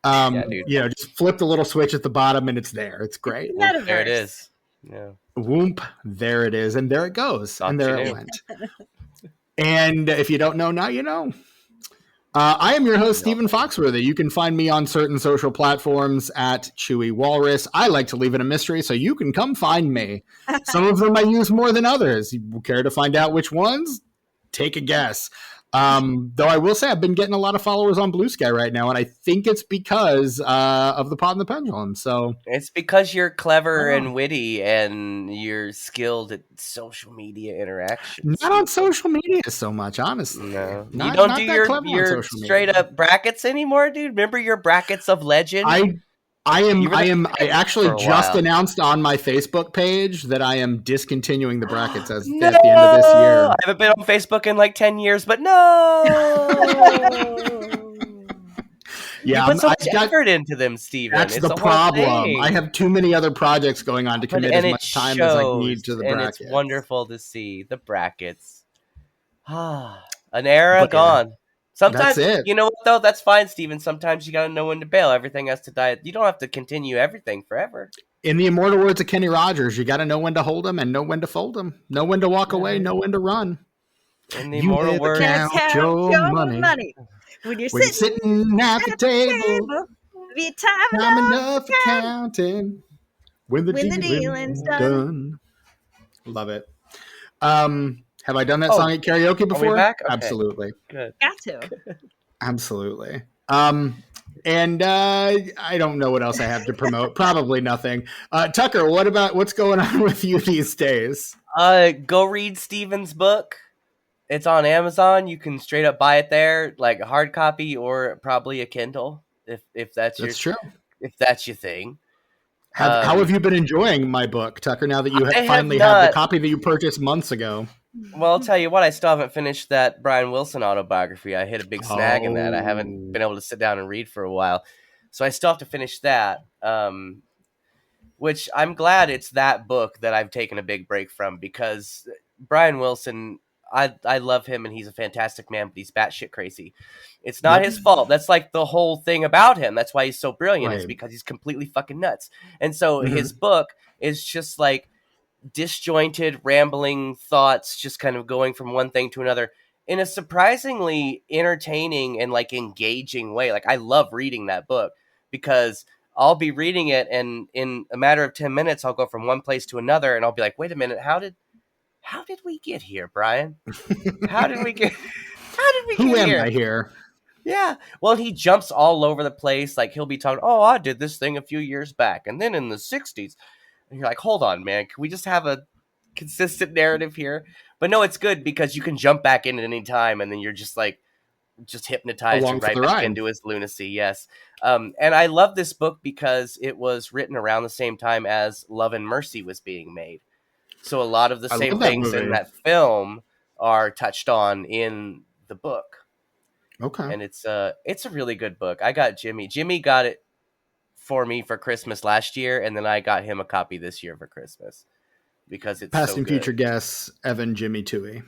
Just flip the little switch at the bottom and it's there. It's great. There it is. Yeah. Whoop, there it is, and there it goes, and there it went. And if you don't know now, you know. I am your host, Stephen Foxworthy. You can find me on certain social platforms at Chewy Walrus. I like to leave it a mystery, so you can come find me. Some of them I use more than others. You care to find out which ones? Take a guess. Though I will say I've been getting a lot of followers on Bluesky right now, and I think it's because of the Pod and the Pendulum. So it's because you're clever and witty, and you're skilled at social media interactions. Not on social media so much, honestly. No, you don't do your straight up brackets anymore, dude. Remember your brackets of legend? I actually just announced on my Facebook page that I am discontinuing the brackets at the end of this year. I haven't been on Facebook in like 10 years, but no. Yeah, you put so much effort into them, Steven. That's the problem. I have too many other projects going on to commit as much time as I need to the brackets. And it's wonderful to see the brackets. An era gone. Sometimes, you know what, though? That's fine, Steven. Sometimes you got to know when to bail. Everything has to die. You don't have to continue everything forever. In the immortal words of Kenny Rogers, you got to know when to hold them and know when to fold them. Know when to walk away, know when to run. In the immortal words, count your money. When you're sitting at the table, be time enough for counting. When the When the dealing's dealing's done. done. Love it. Have I done that Oh, song at karaoke Are we before? back? Okay. Absolutely. Good. Got to. Absolutely. And I don't know what else I have to promote. Probably nothing. Tucker, what's going on with you these days? Go read Steven's book. It's on Amazon. You can straight up buy it there, like a hard copy or probably a Kindle, if that's That's true. your thing. How have you been enjoying my book, Tucker? Now that you I have finally have the not. copy that you purchased months ago. Well, I'll tell you what. I still haven't finished that Brian Wilson autobiography. I hit a big snag in that. I haven't been able to sit down and read for a while, so I still have to finish that. Which I'm glad it's that book that I've taken a big break from, because Brian Wilson, I love him and he's a fantastic man, but he's batshit crazy. It's not his fault. That's like the whole thing about him. That's why he's so brilliant, is because he's completely fucking nuts. And so his book is just like disjointed, rambling thoughts, just kind of going from one thing to another in a surprisingly entertaining and like engaging way. Like, I love reading that book because I'll be reading it, and in a matter of 10 minutes, I'll go from one place to another, and I'll be like, wait a minute, how did we get here, Brian? How did we get Who am here? I here? Yeah. Well, he jumps all over the place. Like, he'll be talking, oh, I did this thing a few years back, and then in the 60s. And you're like, hold on, man. Can we just have a consistent narrative here? But no, it's good because you can jump back in at any time, and then you're just like, hypnotized Along and for right the back ride. into his lunacy. Yes. And I love this book because it was written around the same time as Love and Mercy was being made. So a lot of the same things in that film are touched on in the book. Okay. And it's a really good book. I got Jimmy got it for me for Christmas last year, and then I got him a copy this year for Christmas because it's Past so and good. future guests, Evan Jimmy Toohey.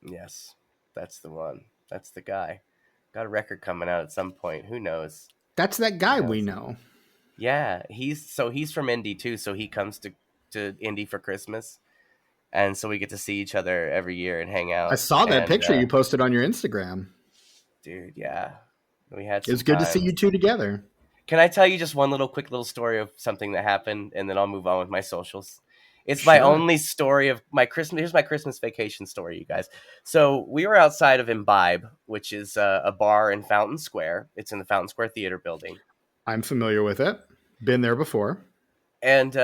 Yes, that's the one. That's the guy. Got a record coming out at some point. Who knows? That's that guy we know. Yeah, he's from Indy too, so he comes to Indy for Christmas, and so we get to see each other every year and hang out. I saw that picture you posted on your Instagram. Dude, yeah, we had. It was good to see you two together. Can I tell you just one quick little story of something that happened, and then I'll move on with my socials? It's my only story of my Christmas. Here's my Christmas vacation story, you guys. So we were outside of Imbibe, which is a bar in Fountain Square. It's in the Fountain Square Theater building. I'm familiar with it. Been there before. And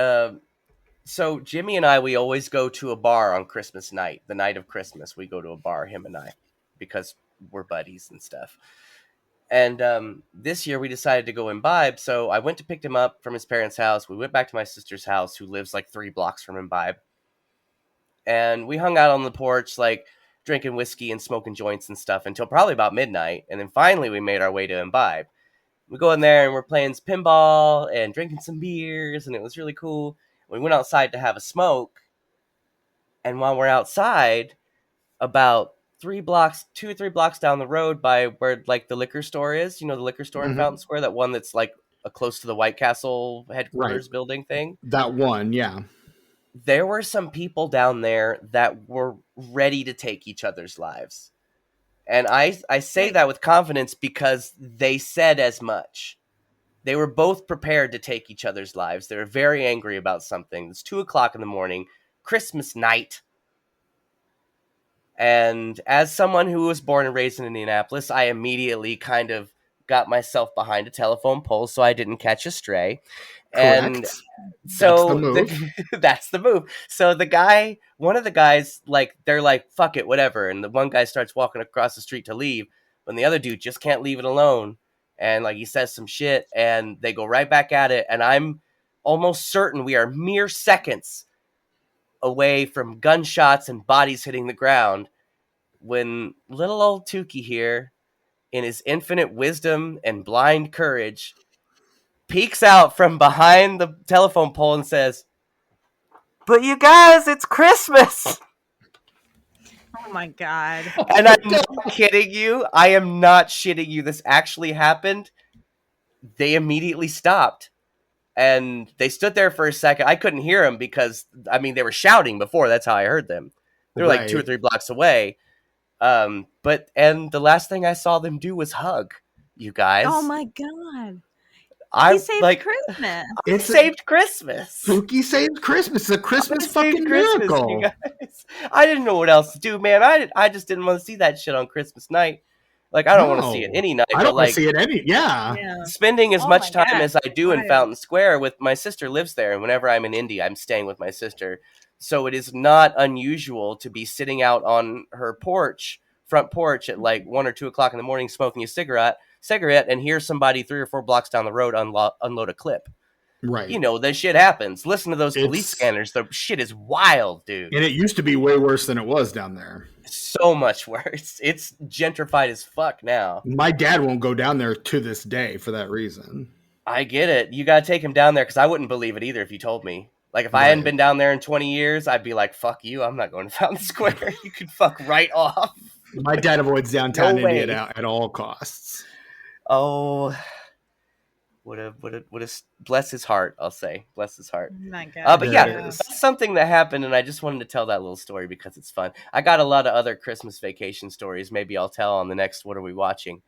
so Jimmy and I, we always go to a bar on Christmas night. The night of Christmas, we go to a bar, him and I, because we're buddies and stuff. And this year we decided to go Imbibe. So I went to pick him up from his parents' house. We went back to my sister's house, who lives like 3 blocks from Imbibe. And we hung out on the porch, like drinking whiskey and smoking joints and stuff until probably about midnight. And then finally we made our way to Imbibe. We go in there and we're playing pinball and drinking some beers, and it was really cool. We went outside to have a smoke. And while we're outside, about 2 or 3 blocks down the road by where like the liquor store is, the liquor store in Fountain Square, that one that's like close to the White Castle headquarters building thing. That one, yeah. There were some people down there that were ready to take each other's lives. And I say that with confidence because they said as much. They were both prepared to take each other's lives. They were very angry about something. It's 2:00 in the morning, Christmas night. And as someone who was born and raised in Indianapolis, I immediately kind of got myself behind a telephone pole so I didn't catch a stray. Correct. And so that's the move. That's the move. So one of the guys, like, they're like, fuck it, whatever. And the one guy starts walking across the street to leave, when the other dude just can't leave it alone. And like, he says some shit and they go right back at it. And I'm almost certain we are mere seconds away from gunshots and bodies hitting the ground when little old Tukey here, in his infinite wisdom and blind courage, peeks out from behind the telephone pole and says, "But you guys, it's Christmas." Oh my God. And I'm not kidding you. I am not shitting you. This actually happened. They immediately stopped. And they stood there for a second. I couldn't hear them because, they were shouting before. That's how I heard them. They were like 2 or 3 blocks away. And the last thing I saw them do was hug, you guys. Oh my God. He saved Christmas. It saved Christmas. Spooky saved Christmas. It's a Christmas fucking miracle. You guys. I didn't know what else to do, man. I just didn't want to see that shit on Christmas night. Like, I don't want to see it any night. I don't want to see it any. Yeah. Spending as much time as I do in Fountain Square with my sister lives there, and whenever I'm in Indy, I'm staying with my sister. So it is not unusual to be sitting out on her front porch at like 1 or 2 o'clock in the morning, smoking a cigarette, and hear somebody 3 or 4 blocks down the road unload a clip. Right. You know, that shit happens. Listen to those police scanners. The shit is wild, dude. And it used to be way worse than it was down there. So much worse. It's gentrified as fuck now. My dad won't go down there to this day for that reason. I get it. You got to take him down there because I wouldn't believe it either if you told me. Like, if I hadn't been down there in 20 years, I'd be like, fuck you. I'm not going to Fountain Square. You could fuck right off. My dad avoids downtown Indy at all costs. Oh, what a bless his heart, I'll say. Bless his heart. My God. But yeah, that's something that happened, and I just wanted to tell that little story because it's fun. I got a lot of other Christmas vacation stories. Maybe I'll tell on the next What Are We Watching?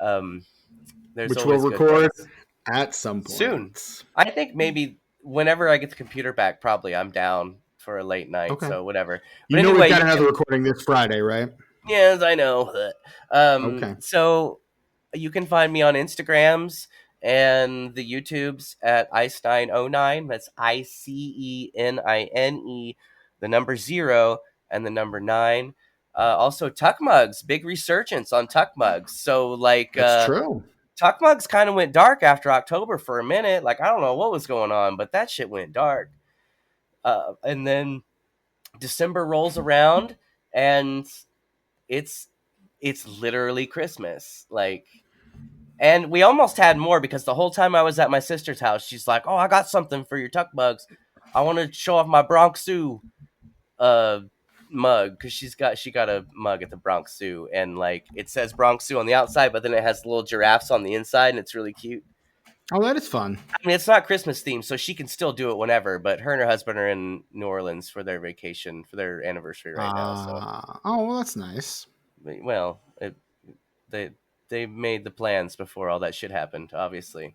Which we'll record at some point. Soon. I think maybe whenever I get the computer back, probably I'm down for a late night, so whatever. But anyway, we've got another recording this Friday, right? Yes, I know. So you can find me on Instagrams and the YouTubes at Ice909. That's ICENINE, the number 0 and the number 9. Also, Tuck Mugs, big resurgence on Tuck Mugs. So, like, that's true. Tuck Mugs kind of went dark after October for a minute. Like, I don't know what was going on, but that shit went dark. And then December rolls around, and it's literally Christmas. Like, and we almost had more because the whole time I was at my sister's house, she's like, "Oh, I got something for your Tuck Mugs. I want to show off my Bronx Zoo mug," because she got a mug at the Bronx Zoo, and like it says Bronx Zoo on the outside, but then it has little giraffes on the inside, and it's really cute. Oh, that is fun. I mean, it's not Christmas themed, so she can still do it whenever. But her and her husband are in New Orleans for their vacation, for their anniversary right now. So. Oh, well, that's nice. Well, they made the plans before all that shit happened, obviously.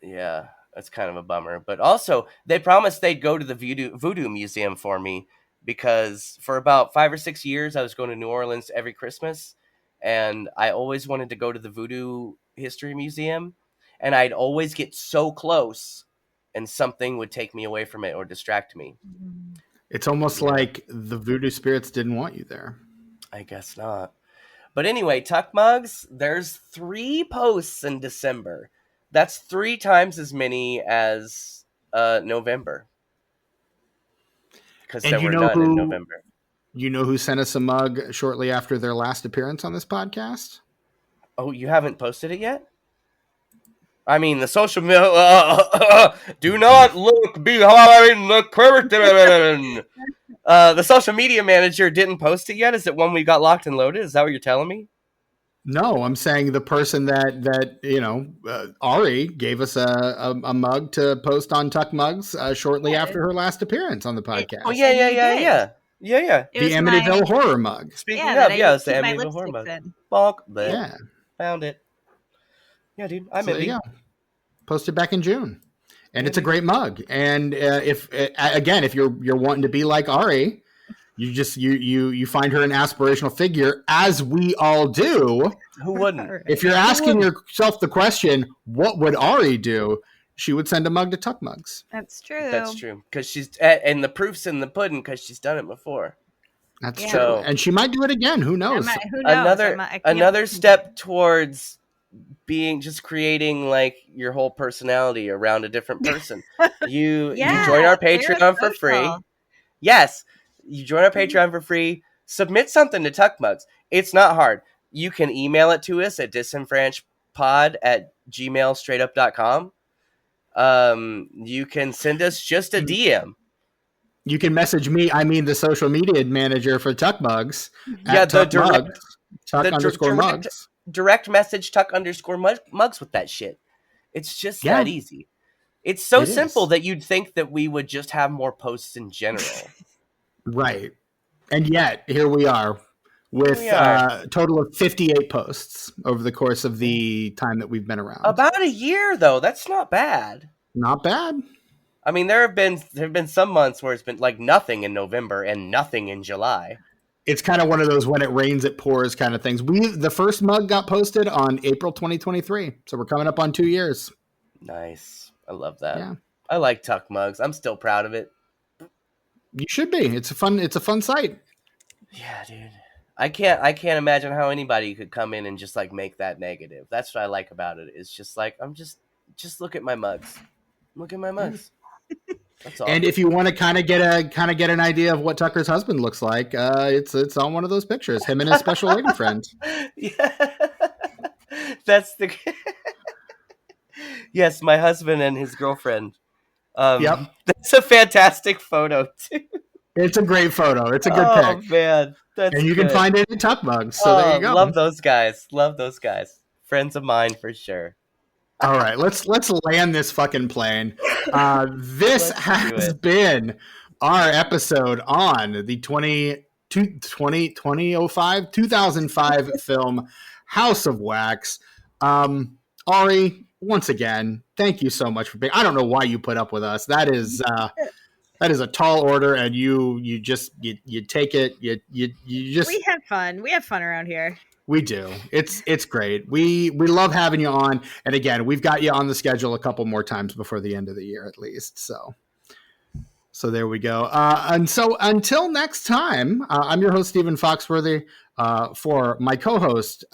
Yeah, that's kind of a bummer. But also, they promised they'd go to the Voodoo Museum for me because for about 5 or 6 years, I was going to New Orleans every Christmas, and I always wanted to go to the Voodoo History Museum, and I'd always get so close, and something would take me away from it or distract me. It's almost like the voodoo spirits didn't want you there. I guess not. But anyway, Tuck Mugs, there's 3 posts in December. That's 3 times as many as November. Because there were none in November. You know who sent us a mug shortly after their last appearance on this podcast? Oh, you haven't posted it yet? I mean, the social media... do not look behind the curtain! The social media manager didn't post it yet? Is it one we got locked and loaded? Is that what you're telling me? No, I'm saying the person that Ari gave us a mug to post on Tuck Mugs shortly after her last appearance on the podcast. Oh, yeah. The Amityville horror mug. Speaking of, it's the Amityville horror mug. Bonk. Yeah. Found it. Yeah, dude. I'm there you go. Posted back in June. And it's a great mug. And if you're wanting to be like Ari, you find her an aspirational figure, as we all do. Who wouldn't? If you're asking yourself the question, what would Ari do? She would send a mug to Tuck Mugs. That's true. That's true. Because she's and the proof's in the pudding because she's done it before. That's true. And she might do it again. Who knows? Another step towards creating like your whole personality around a different person. You join our Patreon for free. Yes, you join our Patreon for free. Submit something to Tuck Mugs. It's not hard. You can email it to us at disenfranchpod@gmailstraightup.com. You can send us just a DM. You can message me. I mean, the social media manager for Tuck Mugs. Yeah, Tuck Mugs. Direct message Tuck_mugs with that shit. It's just that easy. It's so simple that you'd think that we would just have more posts in general. Right. And yet, here we are with we are. a total of 58 posts over the course of the time that we've been around. About a year, though. That's not bad. Not bad. I mean, there have been some months where it's been like nothing in November and nothing in July. It's kind of one of those when it rains, it pours kind of things. The first mug got posted on April 2023. So we're coming up on 2 years. Nice. I love that. Yeah. I like Tuck mugs. I'm still proud of it. You should be. It's a fun site. Yeah, dude. I can't imagine how anybody could come in and just like make that negative. That's what I like about it. It's just like just look at my mugs. Look at my mugs. That's all. And if you want to kind of get an idea of what Tucker's husband looks like, it's on one of those pictures. Him and his special lady friend. Yeah. That's the Yes, my husband and his girlfriend. Yep. That's a fantastic photo too. It's a great photo. It's a good pic. Oh man. That's and you good. can find it in Tuck Mugs. So there you go. Love those guys. Love those guys. Friends of mine for sure. All right, let's land this fucking plane. This has been our episode on the 2005 film House of Wax. Ari, once again, thank you so much for being. I don't know why you put up with us. That is a tall order, and you take it. You just. We have fun. We have fun around here. We do. It's great. We love having you on. And again, we've got you on the schedule a couple more times before the end of the year, at least. So there we go. And so until next time, I'm your host, Stephen Foxworthy, for my co-host,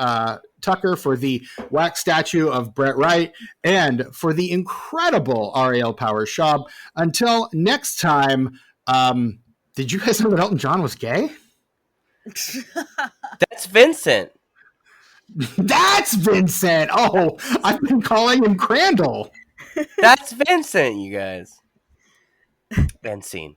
Tucker, for the wax statue of Brett Wright, and for the incredible Ariel Powers-Schaub. Until next time, did you guys know that Elton John was gay? That's Vincent. That's Vincent. Oh, I've been calling him Crandall. That's Vincent, you guys. And scene.